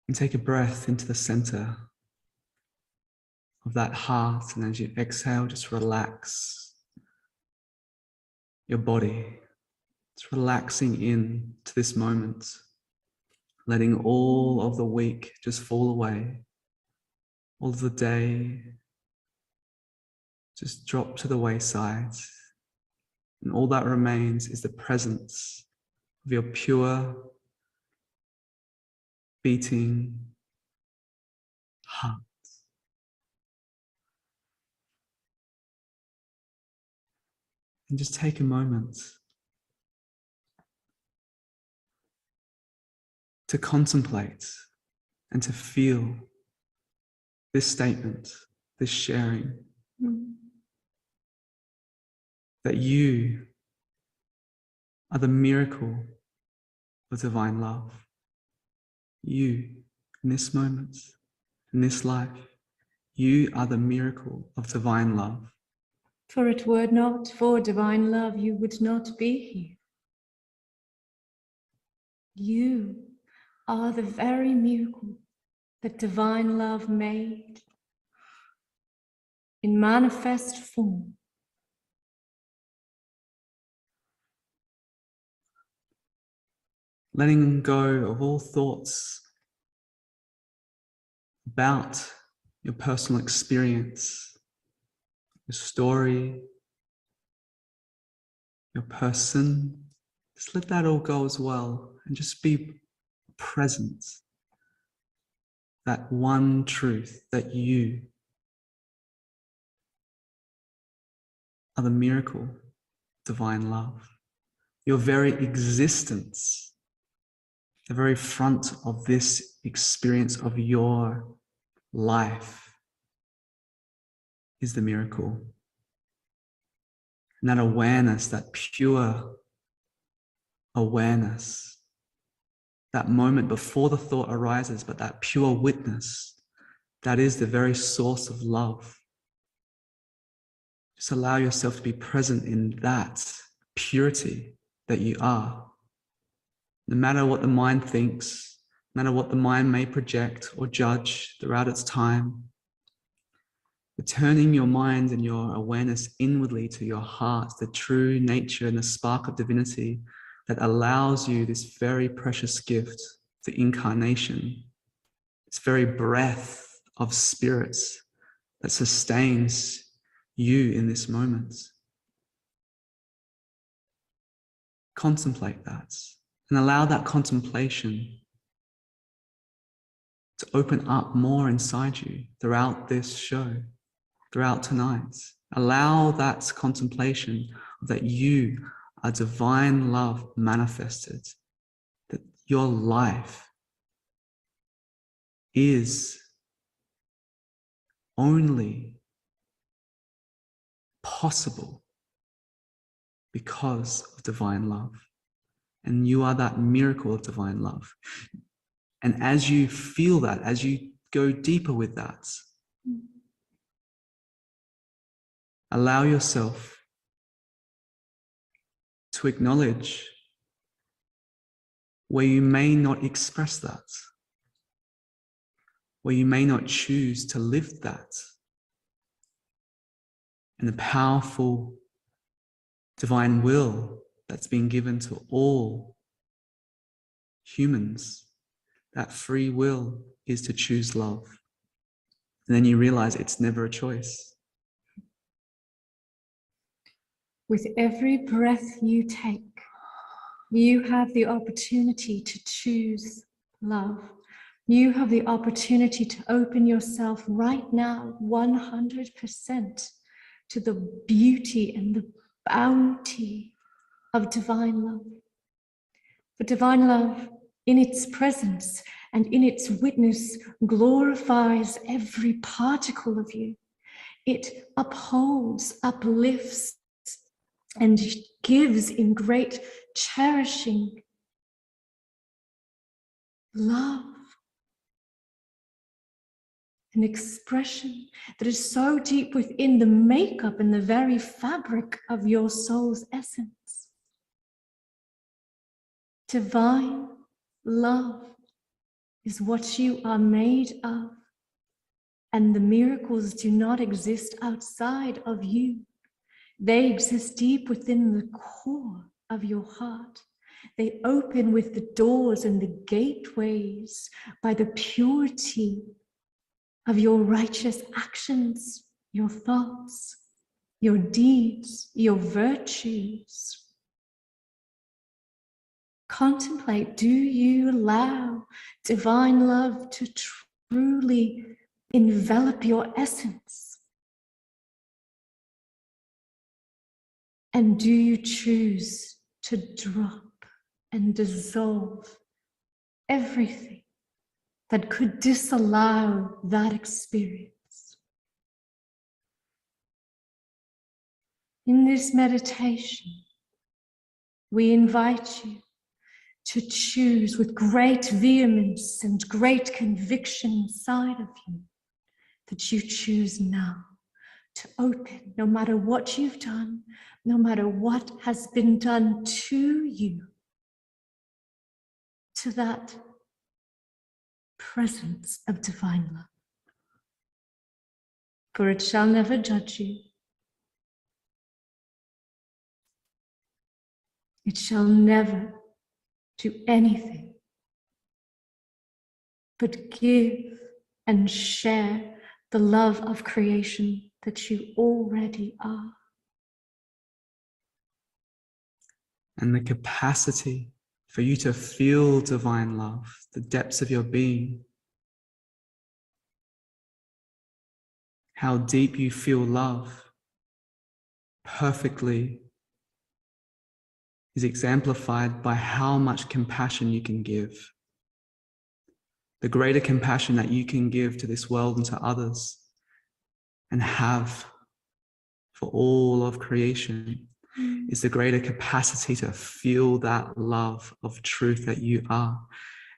And take a breath into the center of that heart, and as you exhale, just relax your body. It's relaxing in to this moment, letting all of the week just fall away, all of the day just drop to the wayside, and all that remains is the presence of your pure, beating heart. And just take a moment to contemplate and to feel this statement, this sharing, that you are the miracle of divine love. You, in this moment, in this life, you are the miracle of divine love. For it were not for divine love, you would not be here. You are the very miracle that divine love made in manifest form. Letting go of all thoughts about your personal experience, your story, your person. Just let that all go as well, and just be present. That one truth, that you are the miracle, divine love. Your very existence, the very front of this experience of your life is the miracle. And that awareness, that pure awareness, that moment before the thought arises, but that pure witness, that is the very source of love. Just allow yourself to be present in that purity that you are. No matter what the mind thinks, no matter what the mind may project or judge throughout its time, turning your mind and your awareness inwardly to your heart, the true nature and the spark of divinity that allows you this very precious gift, the incarnation, this very breath of spirits that sustains you in this moment. Contemplate that and allow that contemplation to open up more inside you throughout this show, throughout tonight. Allow that contemplation that you are divine love manifested, that your life is only possible because of divine love. And you are that miracle of divine love. And as you feel that, as you go deeper with that, allow yourself to acknowledge where you may not express that, where you may not choose to live that, and the powerful divine will that's been given to all humans. That free will is to choose love. And then you realize it's never a choice. With every breath you take, you have the opportunity to choose love. You have the opportunity to open yourself right now 100% to the beauty and the bounty of divine love. For divine love, in its presence and in its witness, glorifies every particle of you. It upholds, uplifts, and gives in great cherishing love. An expression that is so deep within the makeup and the very fabric of your soul's essence. Divine love is what you are made of, and the miracles do not exist outside of you. They exist deep within the core of your heart. They open with the doors and the gateways by the purity of your righteous actions, your thoughts, your deeds, your virtues. Contemplate, do you allow divine love to truly envelop your essence? And do you choose to drop and dissolve everything that could disallow that experience? In this meditation, we invite you to choose with great vehemence and great conviction inside of you that you choose now to open, no matter what you've done, no matter what has been done to you, to that presence of divine love. For it shall never judge you. It shall never do anything but give and share the love of creation that you already are. And the capacity for you to feel divine love, the depths of your being, how deep you feel love perfectly is exemplified by how much compassion you can give. The greater compassion that you can give to this world and to others and have for all of creation is the greater capacity to feel that love of truth that you are.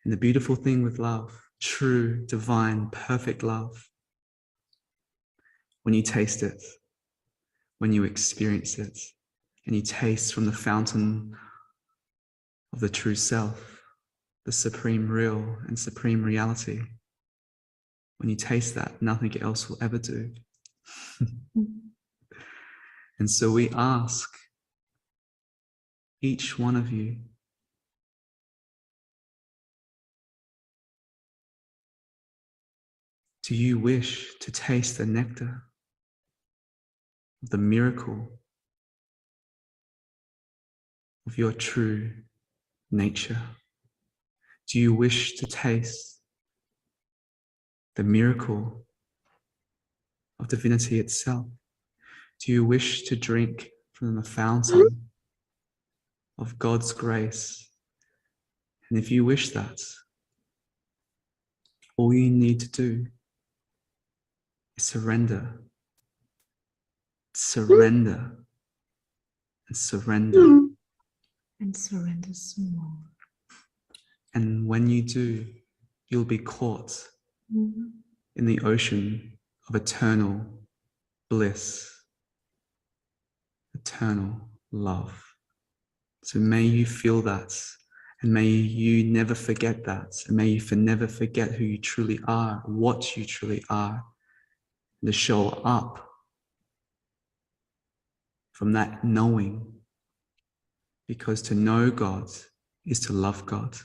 And the beautiful thing with love, true, divine, perfect love, when you taste it, when you experience it, and you taste from the fountain of the true self, the supreme real and supreme reality. When you taste that, nothing else will ever do. And so we ask each one of you Do you wish to taste the nectar of the miracle of your true nature? Do you wish to taste the miracle of divinity itself? Do you wish to drink from the fountain of God's grace? And if you wish that, all you need to do is surrender, surrender, and surrender. And surrender some more. And when you do, you'll be caught in the ocean of eternal bliss, eternal love. So may you feel that, and may you never forget that, and may you never forget who you truly are, what you truly are, and to show up from that knowing, because to know God is to love God,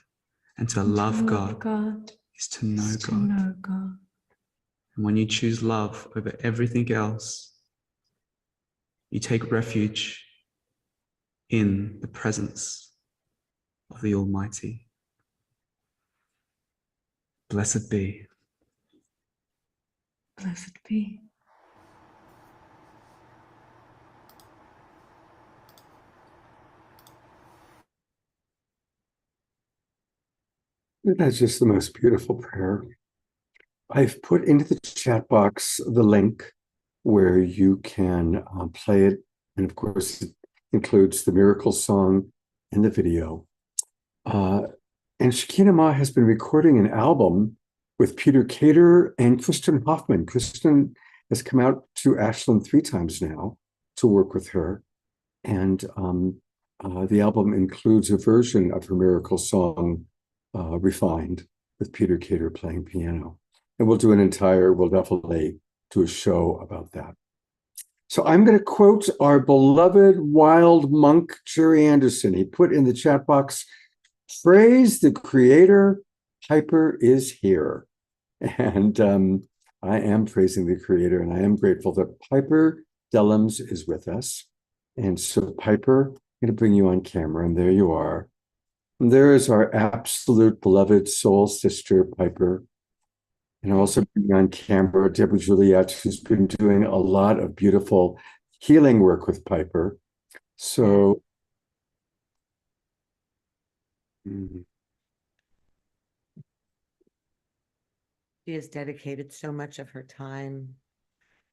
and to love God is to know God. And when you choose love over everything else, you take refuge in the presence of the Almighty. Blessed be. Blessed be. That's just the most beautiful prayer. I've put into the chat box the link where you can play it. And of course, it includes the miracle song and the video. And Shekinah Ma has been recording an album with Peter Cater and Kristen Hoffman. Kristen has come out to Ashland 3 times now to work with her. And the album includes a version of her miracle song, Refined, with Peter Cater playing piano. And we'll definitely do a show about that. So I'm going to quote our beloved wild monk, Jerry Anderson. He put in the chat box, "Praise the Creator, Piper is here." And I am praising the Creator, and I am grateful that Piper Dellums is with us. And so Piper, I'm going to bring you on camera, and there you are. And there is our absolute beloved soul sister, Piper. And I'm also bringing on camera Deborah Juliet, who's been doing a lot of beautiful healing work with Piper. So, She has dedicated so much of her time,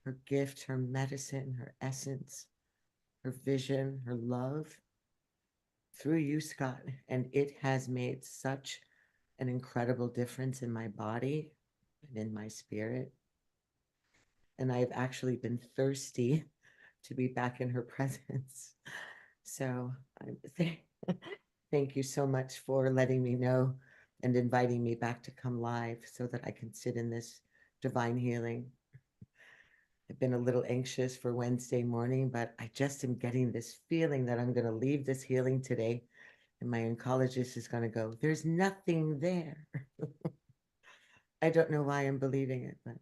her gift, her medicine, her essence, her vision, her love through you, Scott. And it has made such an incredible difference in my body and in my spirit. And I've actually been thirsty to be back in her presence. So thank you so much for letting me know and inviting me back to come live so that I can sit in this divine healing. I've been a little anxious for Wednesday morning, but I just am getting this feeling that I'm going to leave this healing today, and my oncologist is going to go, "There's nothing there." I don't know why I'm believing it, but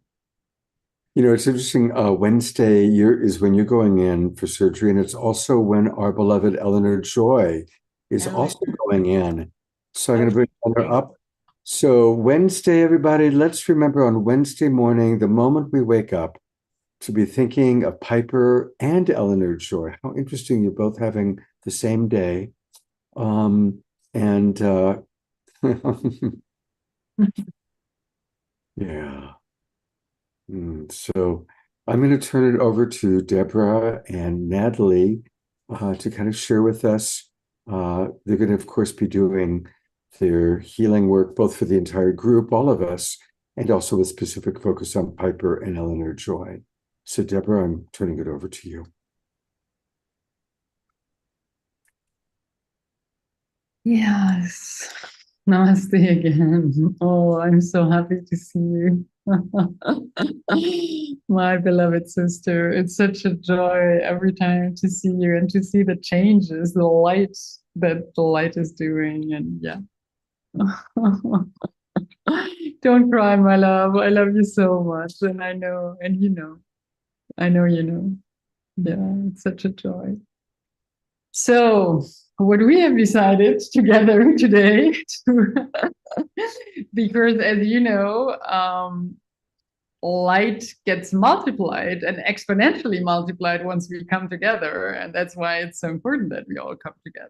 you know, it's interesting. Wednesday is when you're going in for surgery, and it's also when our beloved Eleanor Joy is also going in. So I'm going to bring her up. So Wednesday, everybody, let's remember on Wednesday morning, the moment we wake up, to be thinking of Piper and Eleanor Joy. How interesting, you're both having the same day. Yeah. So I'm going to turn it over to Deborah and Natalie to kind of share with us. They're going to, of course, be doing their healing work, both for the entire group, all of us, and also with specific focus on Piper and Eleanor Joy. So Deborah, I'm turning it over to you. Yes. Namaste again. Oh, I'm so happy to see you. My beloved sister. It's such a joy every time to see you and to see the changes, the light that the light is doing. And yeah. Don't cry, my love. I love you so much. And I know, and you know, I know you know. Yeah, it's such a joy. So, what we have decided together today, because as you know, light gets multiplied and exponentially multiplied once we come together. And that's why it's so important that we all come together.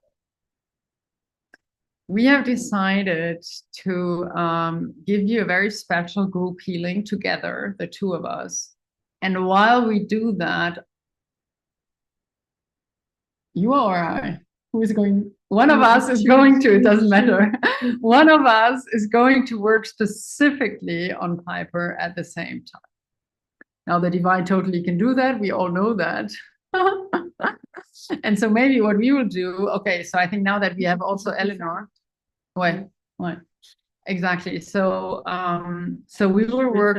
We have decided to give you a very special group healing together, the two of us. And while we do that, you or I, who is going, one of us is going to, it doesn't matter. One of us is going to work specifically on Piper at the same time. Now, the divine totally can do that. We all know that. And so maybe what we will do, okay, so I think now that we have also Eleanor, what? Exactly. So, so we will work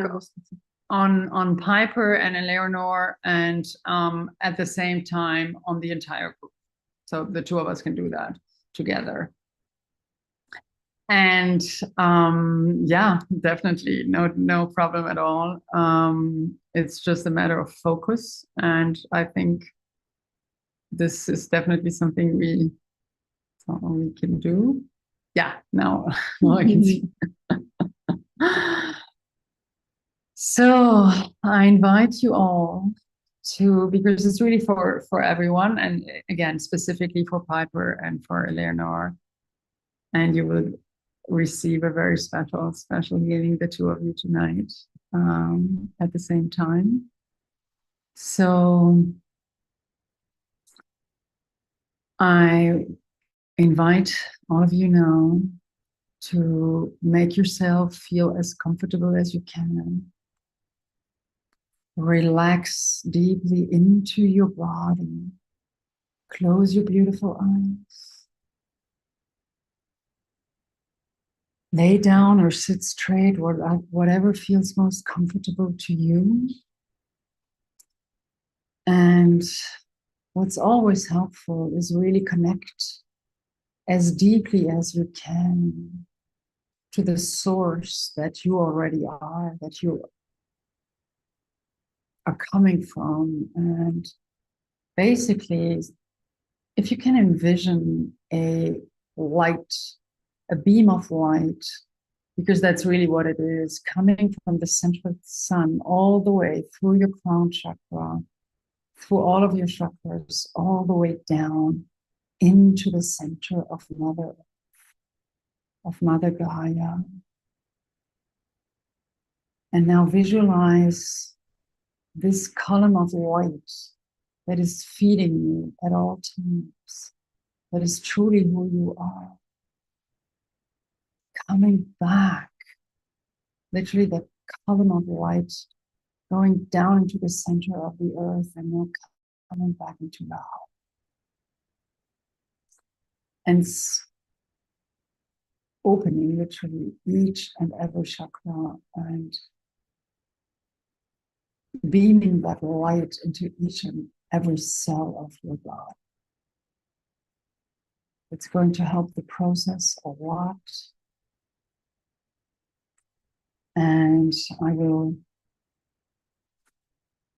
on Piper and Eleanor, and at the same time on the entire group. So the two of us can do that together. And yeah, definitely no problem at all. It's just a matter of focus, and I think this is definitely something we can do. Yeah, now I can see. So I invite you all to, because it's really for everyone, and again, specifically for Piper and for Eleanor, and you will receive a very special healing, the two of you tonight, at the same time. So I invite all of you now to make yourself feel as comfortable as you can. Relax deeply into your body. Close your beautiful eyes. Lay down or sit straight, whatever feels most comfortable to you. And what's always helpful is really connect as deeply as you can to the source that you already are, that you are coming from. And basically, if you can envision a light, a beam of light, because that's really what it is, coming from the central sun all the way through your crown chakra, through all of your chakras, all the way down into the center of Mother Gaia. And now visualize this column of light that is feeding you at all times, that is truly who you are. Coming back, literally the column of light going down into the center of the earth and now coming back into the heart. And opening literally each and every chakra and beaming that light into each and every cell of your body. It's going to help the process a lot. And I will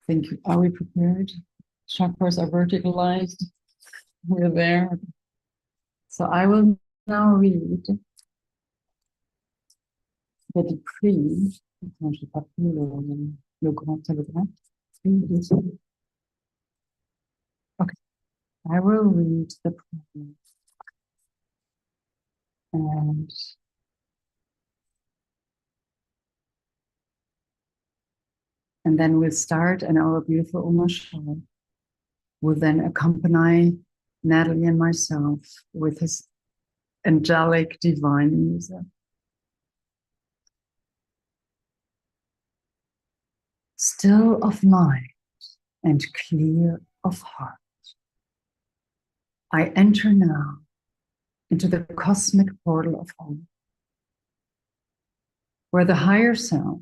think, are we prepared? Chakras are verticalized. We're there. So I will now read the decree. Okay, I will read the prayer. And then we'll start, and our beautiful Uma Shah will then accompany Natalie and myself with his angelic divine music. Still of mind and clear of heart, I enter now into the cosmic portal of home, where the higher self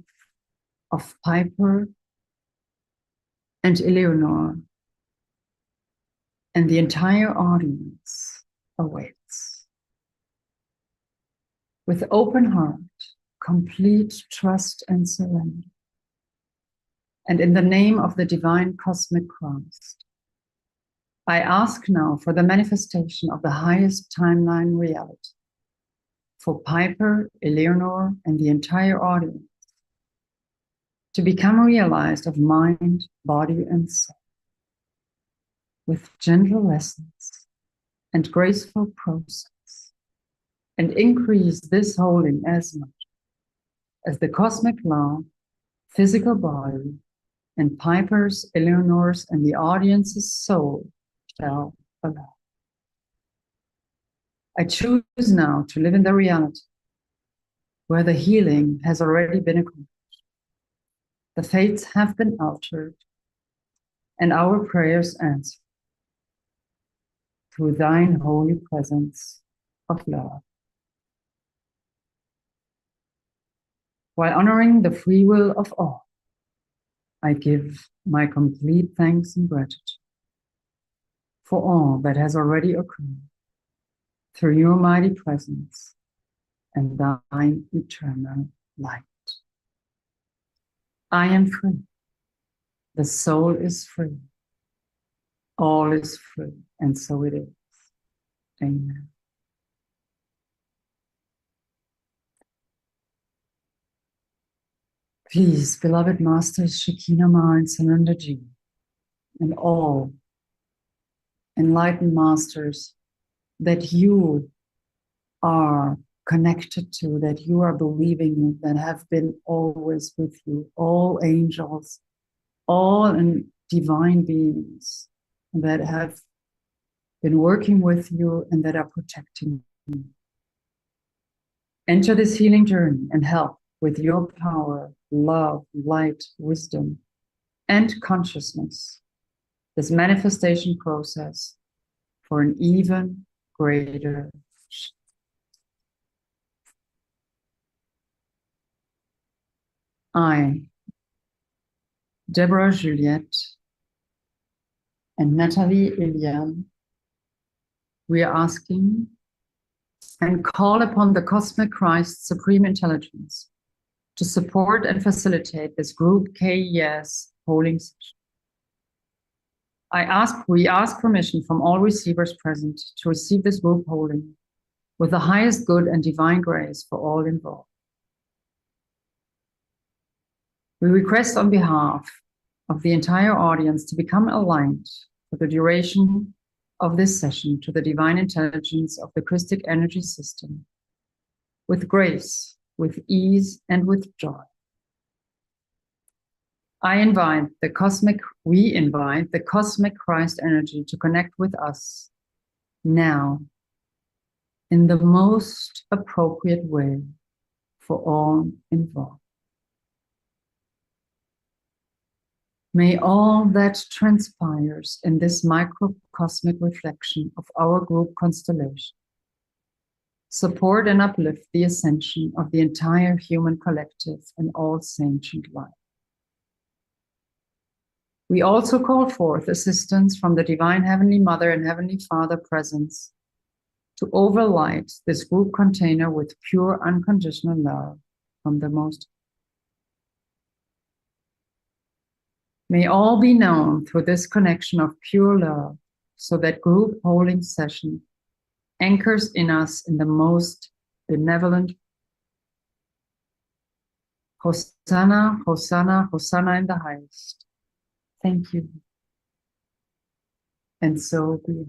of Piper and Eleanor and the entire audience awaits. With open heart, complete trust and surrender. And in the name of the divine cosmic Christ, I ask now for the manifestation of the highest timeline reality for Piper, Eleanor, and the entire audience to become realized of mind, body, and soul with gentle lessons and graceful process, and increase this holding as much as the cosmic law, physical body, and Piper's, Eleanor's, and the audience's soul shall allow. I choose now to live in the reality where the healing has already been accomplished. The fates have been altered and our prayers answered through thine holy presence of love. While honoring the free will of all, I give my complete thanks and gratitude for all that has already occurred through your mighty presence and thine eternal light. I am free. The soul is free. All is free, and so it is. Amen. Please, beloved Masters Shekinah Ma and Sananda Ji, and all enlightened masters that you are connected to, that you are believing in, that have been always with you, all angels, all in divine beings that have been working with you and that are protecting you. Enter this healing journey and help with your power, love, light, wisdom, and consciousness, this manifestation process for an even greater shift. I, Deborah Juliette, and Natalie Eliane, we are asking and call upon the Cosmic Christ Supreme Intelligence to support and facilitate this group KES holding session. We ask permission from all receivers present to receive this group holding with the highest good and divine grace for all involved. We request on behalf of the entire audience to become aligned for the duration of this session to the divine intelligence of the Christic energy system, with grace, with ease, and with joy. We invite the cosmic Christ energy to connect with us now in the most appropriate way for all involved. May all that transpires in this microcosmic reflection of our group constellation support and uplift the ascension of the entire human collective and all sentient life. We also call forth assistance from the Divine Heavenly Mother and Heavenly Father presence to overlight this group container with pure unconditional love from the Most. May all be known through this connection of pure love, so that group holding session anchors in us in the most benevolent. Hosanna, Hosanna, Hosanna in the highest. Thank you. And so be it.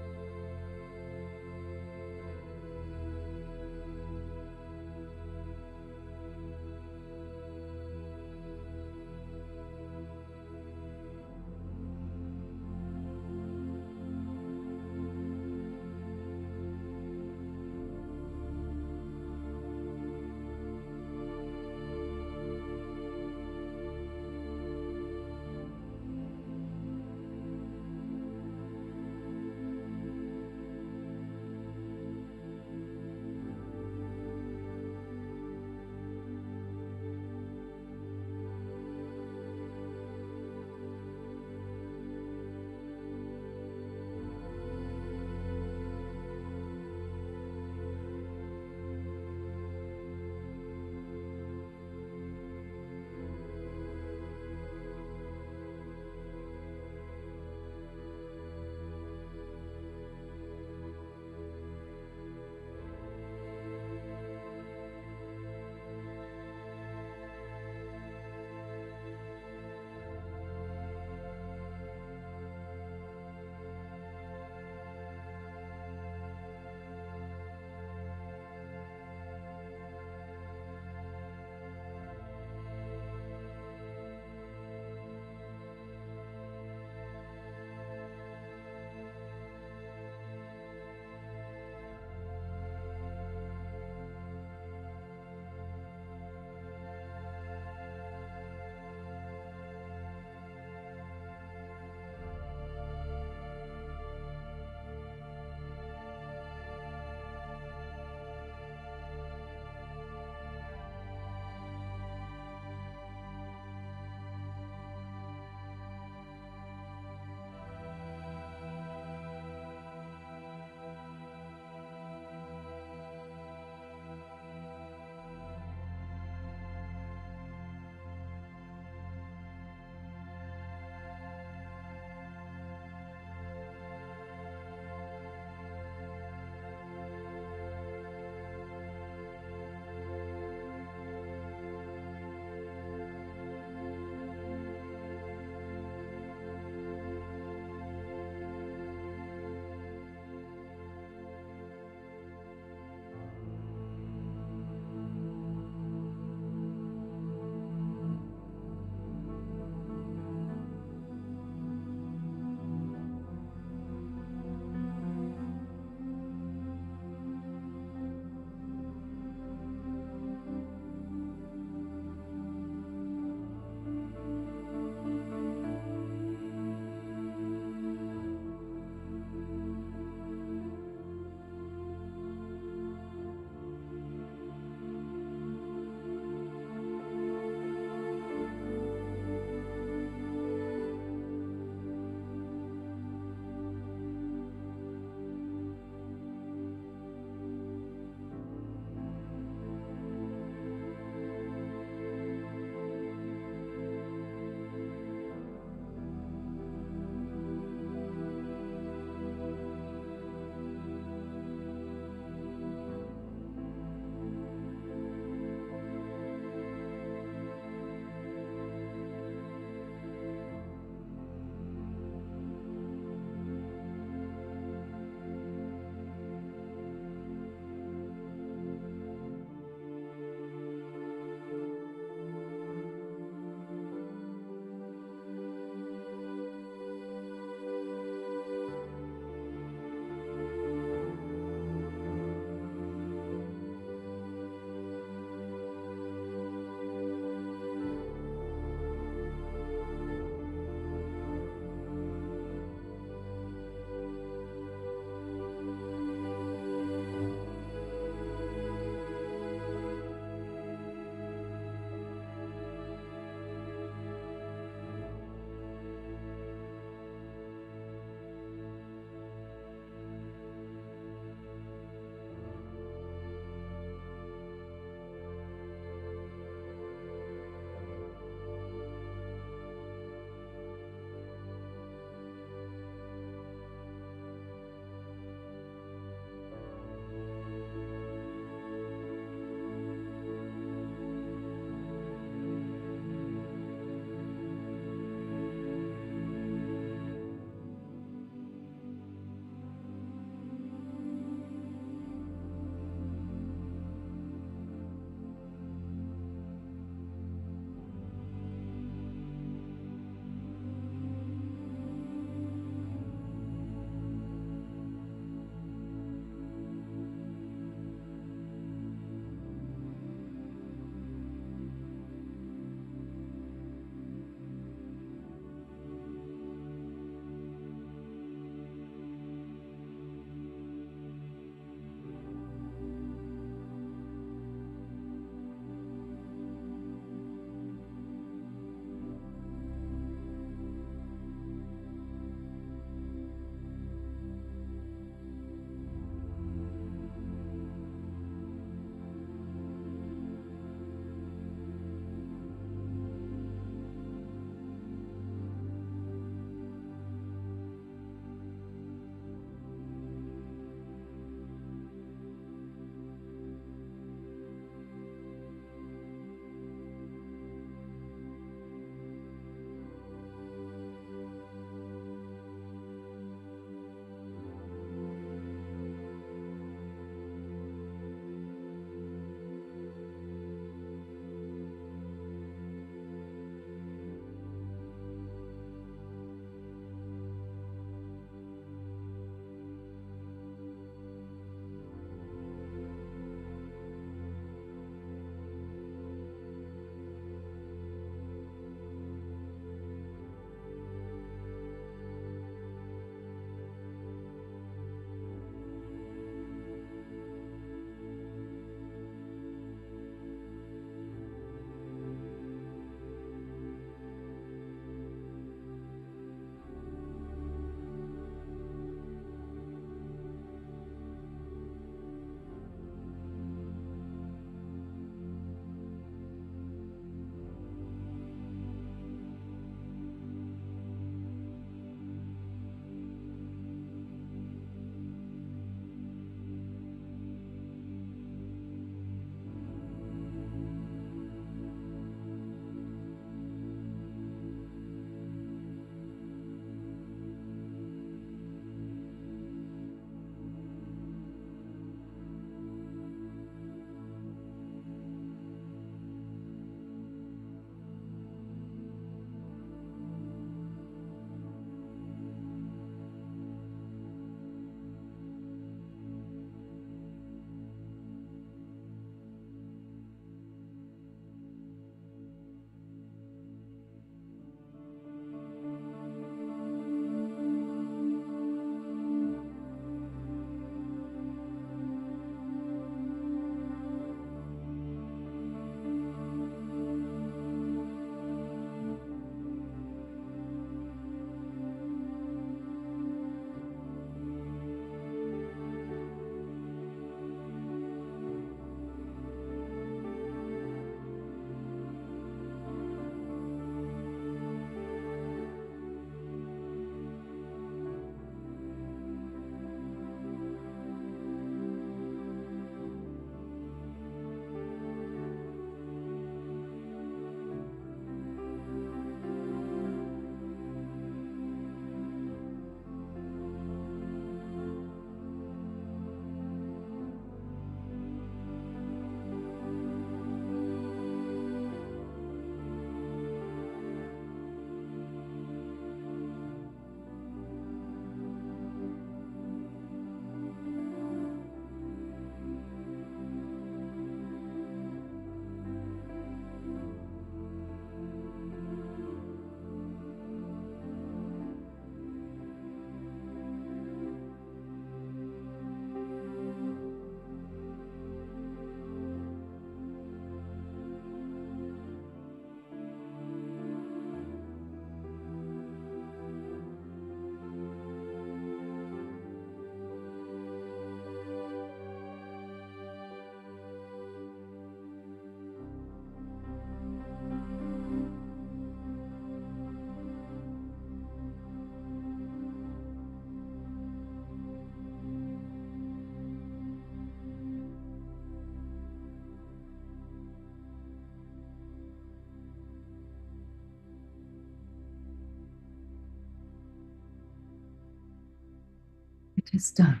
It is done.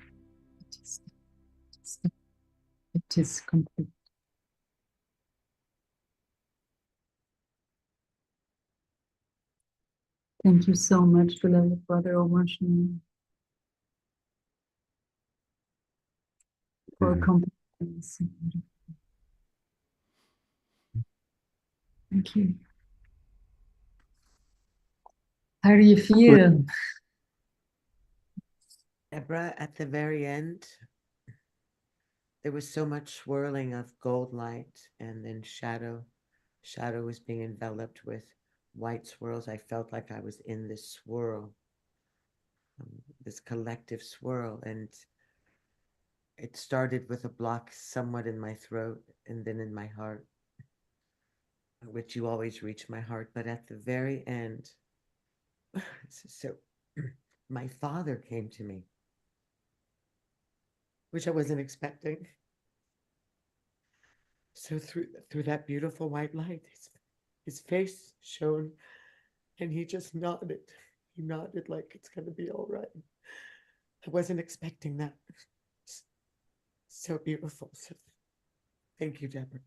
It is done. It is done. It is complete. Thank you so much, beloved brother Omarshmi, for accompanying us. Thank you. How do you feel? Deborah, at the very end, there was so much swirling of gold light and then shadow. Shadow was being enveloped with white swirls. I felt like I was in this swirl, this collective swirl. And it started with a block somewhat in my throat and then in my heart, which you always reach my heart. But at the very end, so my father came to me, which I wasn't expecting. So through that beautiful white light, his face shone, and he just nodded. He nodded like it's going to be all right. I wasn't expecting that. So beautiful. So thank you, Deborah.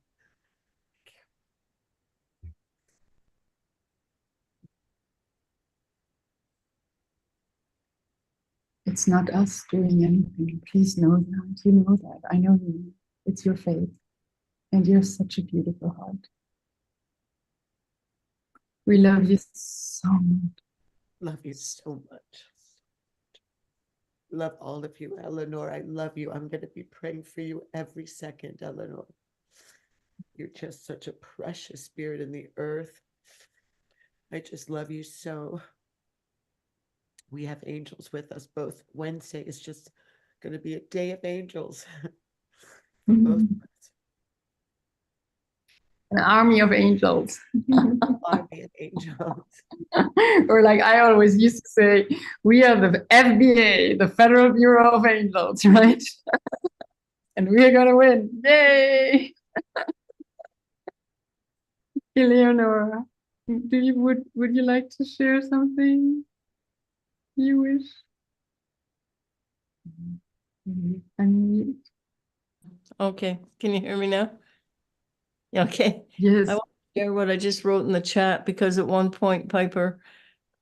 It's not us doing anything. Please know that. You know that. I know you. It's your faith. And you're such a beautiful heart. We love you so much. Love you so much. Love all of you, Eleanor. I love you. I'm going to be praying for you every second, Eleanor. You're just such a precious spirit in the earth. I just love you so. We have angels with us both. Wednesday is just going to be a day of angels. Both of us. An army of angels. Army of angels. Or like I always used to say, we are the FBA, the Federal Bureau of Angels, right? And we are gonna win. Yay! Eleonora, would you like to share something you wish? Unmute. Okay, can you hear me now? Okay. Yes. I want to share what I just wrote in the chat, because at one point, Piper,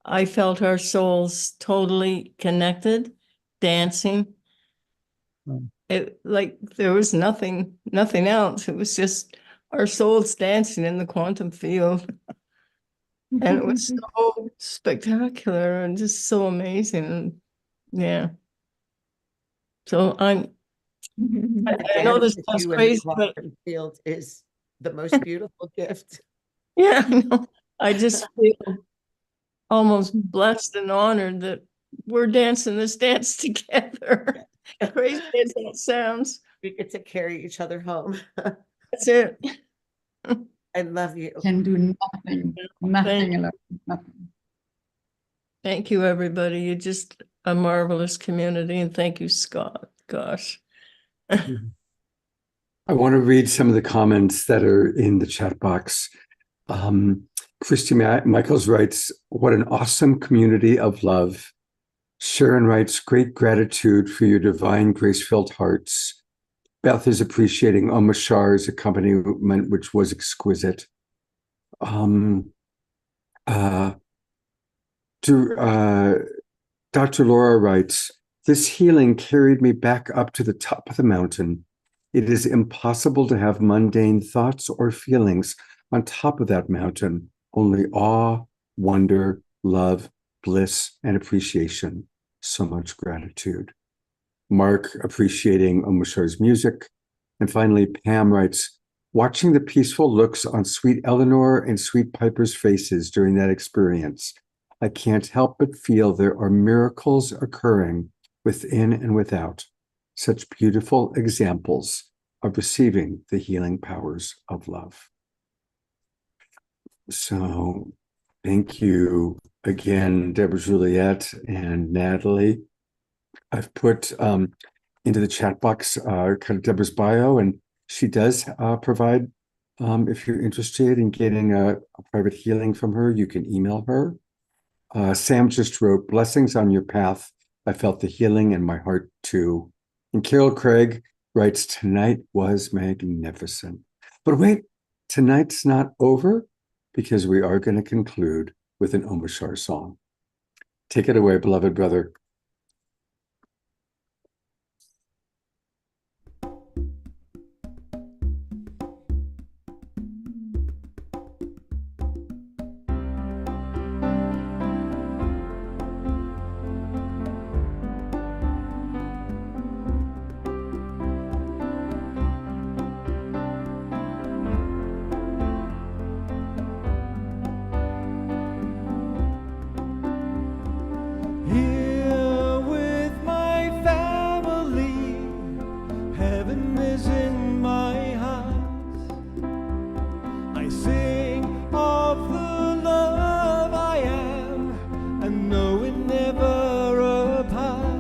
I felt our souls totally connected, dancing. It like there was nothing else. It was just our souls dancing in the quantum field. And it was so spectacular and just so amazing. And yeah. So I know this Dance with sounds you in the crazy, but quantum field is the most beautiful gift. yeah, I know. I just feel almost blessed and honored that we're dancing this dance together. Crazy as that sounds. We get to carry each other home. That's it. I love you. Can do nothing alone, nothing. Thank you, everybody. You're just a marvelous community, and thank you, Scott. Gosh. I want to read some of the comments that are in the chat box. Christy Michaels writes, what an awesome community of love. Sharon writes, great gratitude for your divine grace-filled hearts. Beth is appreciating Oma Shar's accompaniment, which was exquisite. Dr. Laura writes, this healing carried me back up to the top of the mountain. It is impossible to have mundane thoughts or feelings on top of that mountain, only awe, wonder, love, bliss, and appreciation. So much gratitude. Mark appreciating Oma Shar's music. And finally, Pam writes, watching the peaceful looks on sweet Eleanor and sweet Piper's faces during that experience, I can't help but feel there are miracles occurring within and without. Such beautiful examples of receiving the healing powers of love. So thank you again, Deborah Juliette and Natalie. I've put into the chat box kind of Deborah's bio, and she does provide, if you're interested in getting a private healing from her, you can email her. Sam just wrote, blessings on your path I felt the healing in my heart too. And Carol Craig writes, tonight was magnificent. But wait, tonight's not over, because we are going to conclude with an Om Shar song. Take it away, beloved brother. Here with my family, heaven is in my heart. I sing of the love I am, and know we're never apart.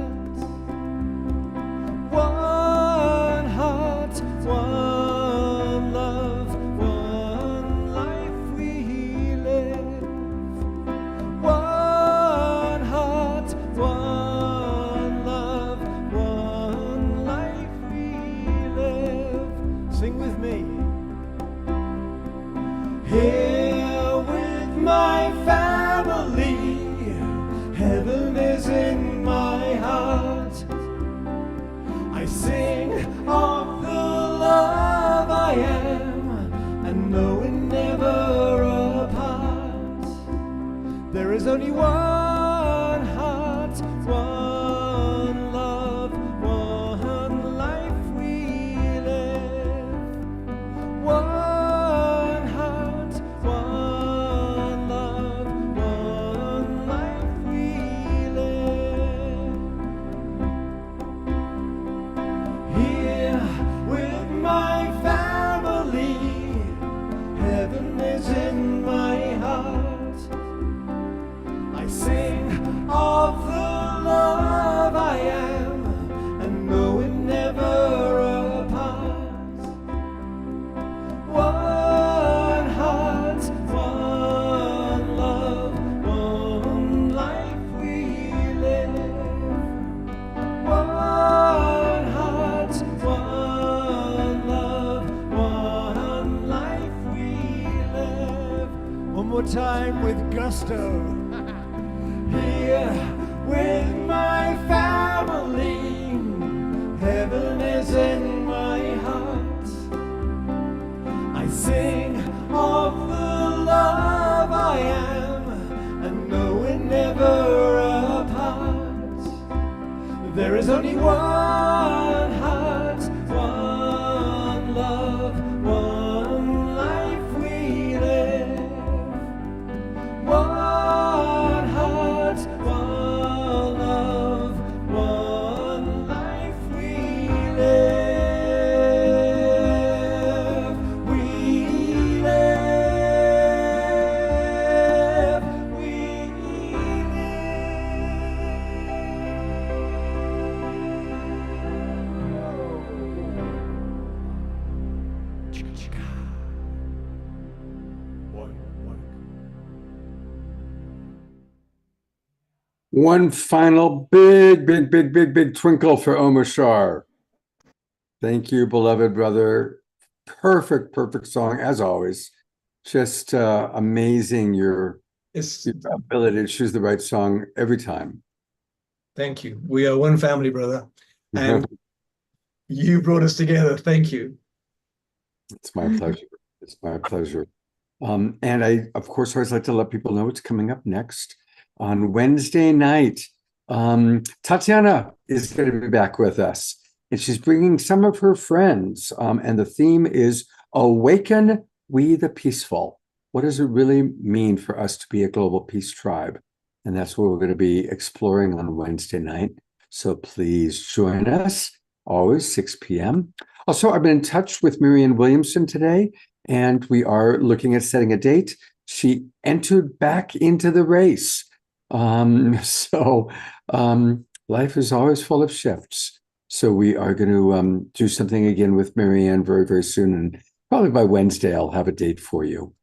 One heart, one love, one life we live. One heart, one love, one life we live. Sing with me. Here with my family, heaven is in my heart. I sing of the love I am, and know we're never apart. There is only one heart, one love, one life we live. One heart, one love, one life we live. Here with my family, heaven is in my heart. I sing of the love I am, and know we're never apart. One heart, one love, one life we live. One heart, one love, one life we live. One more time with gusto. Here with my family, heaven is in my heart. I sing of the love I am, and know we're never apart. There is only one heart, one love, one life we live. One heart, one love, one life we live. We live. We One final big twinkle for Om Shar. Thank you, beloved brother. Perfect song, as always. Just amazing your It's ability to choose the right song every time. Thank you. We are one family, brother. And you brought us together. Thank you. It's my pleasure. It's my pleasure. And I, of course, always like to let people know what's coming up next on Wednesday night. Tatiana is going to be back with us, and she's bringing some of her friends. And the theme is Awaken We the Peaceful. What does it really mean for us to be a global peace tribe? And that's what we're going to be exploring on Wednesday night. So please join us, always 6 p.m. Also, I've been in touch with Marianne Williamson today, and we are looking at setting a date. She entered back into the race. Life is always full of shifts. So we are going to do something again with Marianne very soon. And probably by Wednesday, I'll have a date for you.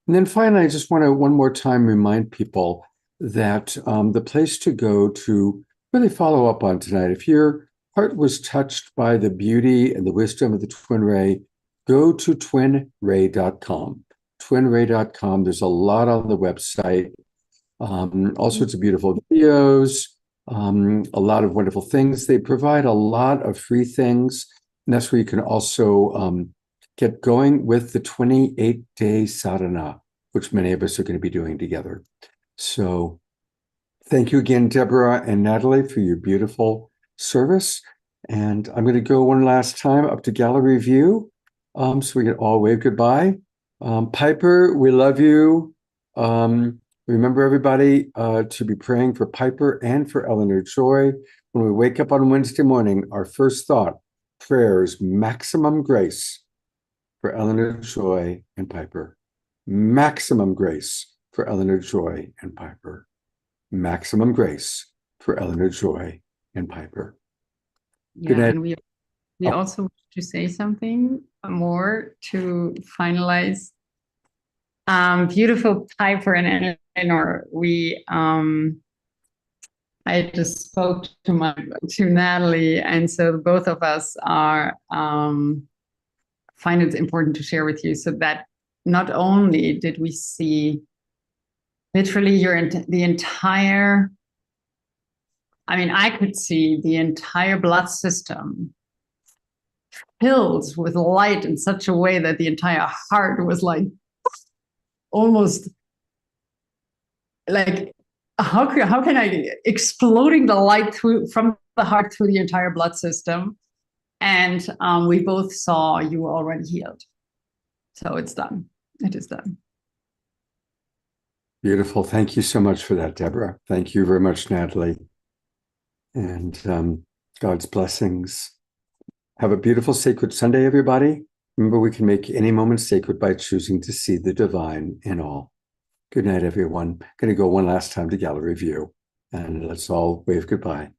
And then finally, I just want to one more time remind people that the place to go to really follow up on tonight. If your heart was touched by the beauty and the wisdom of the Twin Ray, go to twinray.com. Twinray.com. There's a lot on the website, all sorts of beautiful videos, a lot of wonderful things. They provide a lot of free things. And that's where you can also get going with the 28-day sadhana, which many of us are going to be doing together. So thank you again, Deborah and Natalie, for your beautiful service. And I'm going to go one last time up to gallery view so we can all wave goodbye. Piper, we love you. Remember, everybody, to be praying for Piper and for Eleanor Joy. When we wake up on Wednesday morning, our first thought, prayers, maximum grace for Eleanor Joy and Piper. Maximum grace for Eleanor Joy and Piper. Maximum grace for Eleanor Joy and Piper. Good Yeah, night. and we Oh. also want to say something more to finalize. Beautiful Piper and Eleanor, I just spoke to Natalie, and so both of us are find it important to share with you, so that not only did we see literally the entire, I mean, I could see the entire blood system filled with light in such a way that the entire heart was like almost like, how can I exploding the light from the heart through the entire blood system. And we both saw you were already healed. So it's done. It is done. Beautiful. Thank you so much for that, Deborah. Thank you very much, Natalie. And God's blessings. Have a beautiful sacred Sunday, everybody. Remember, we can make any moment sacred by choosing to see the divine in all. Good night, everyone. Going to go one last time to gallery view, and let's all wave goodbye.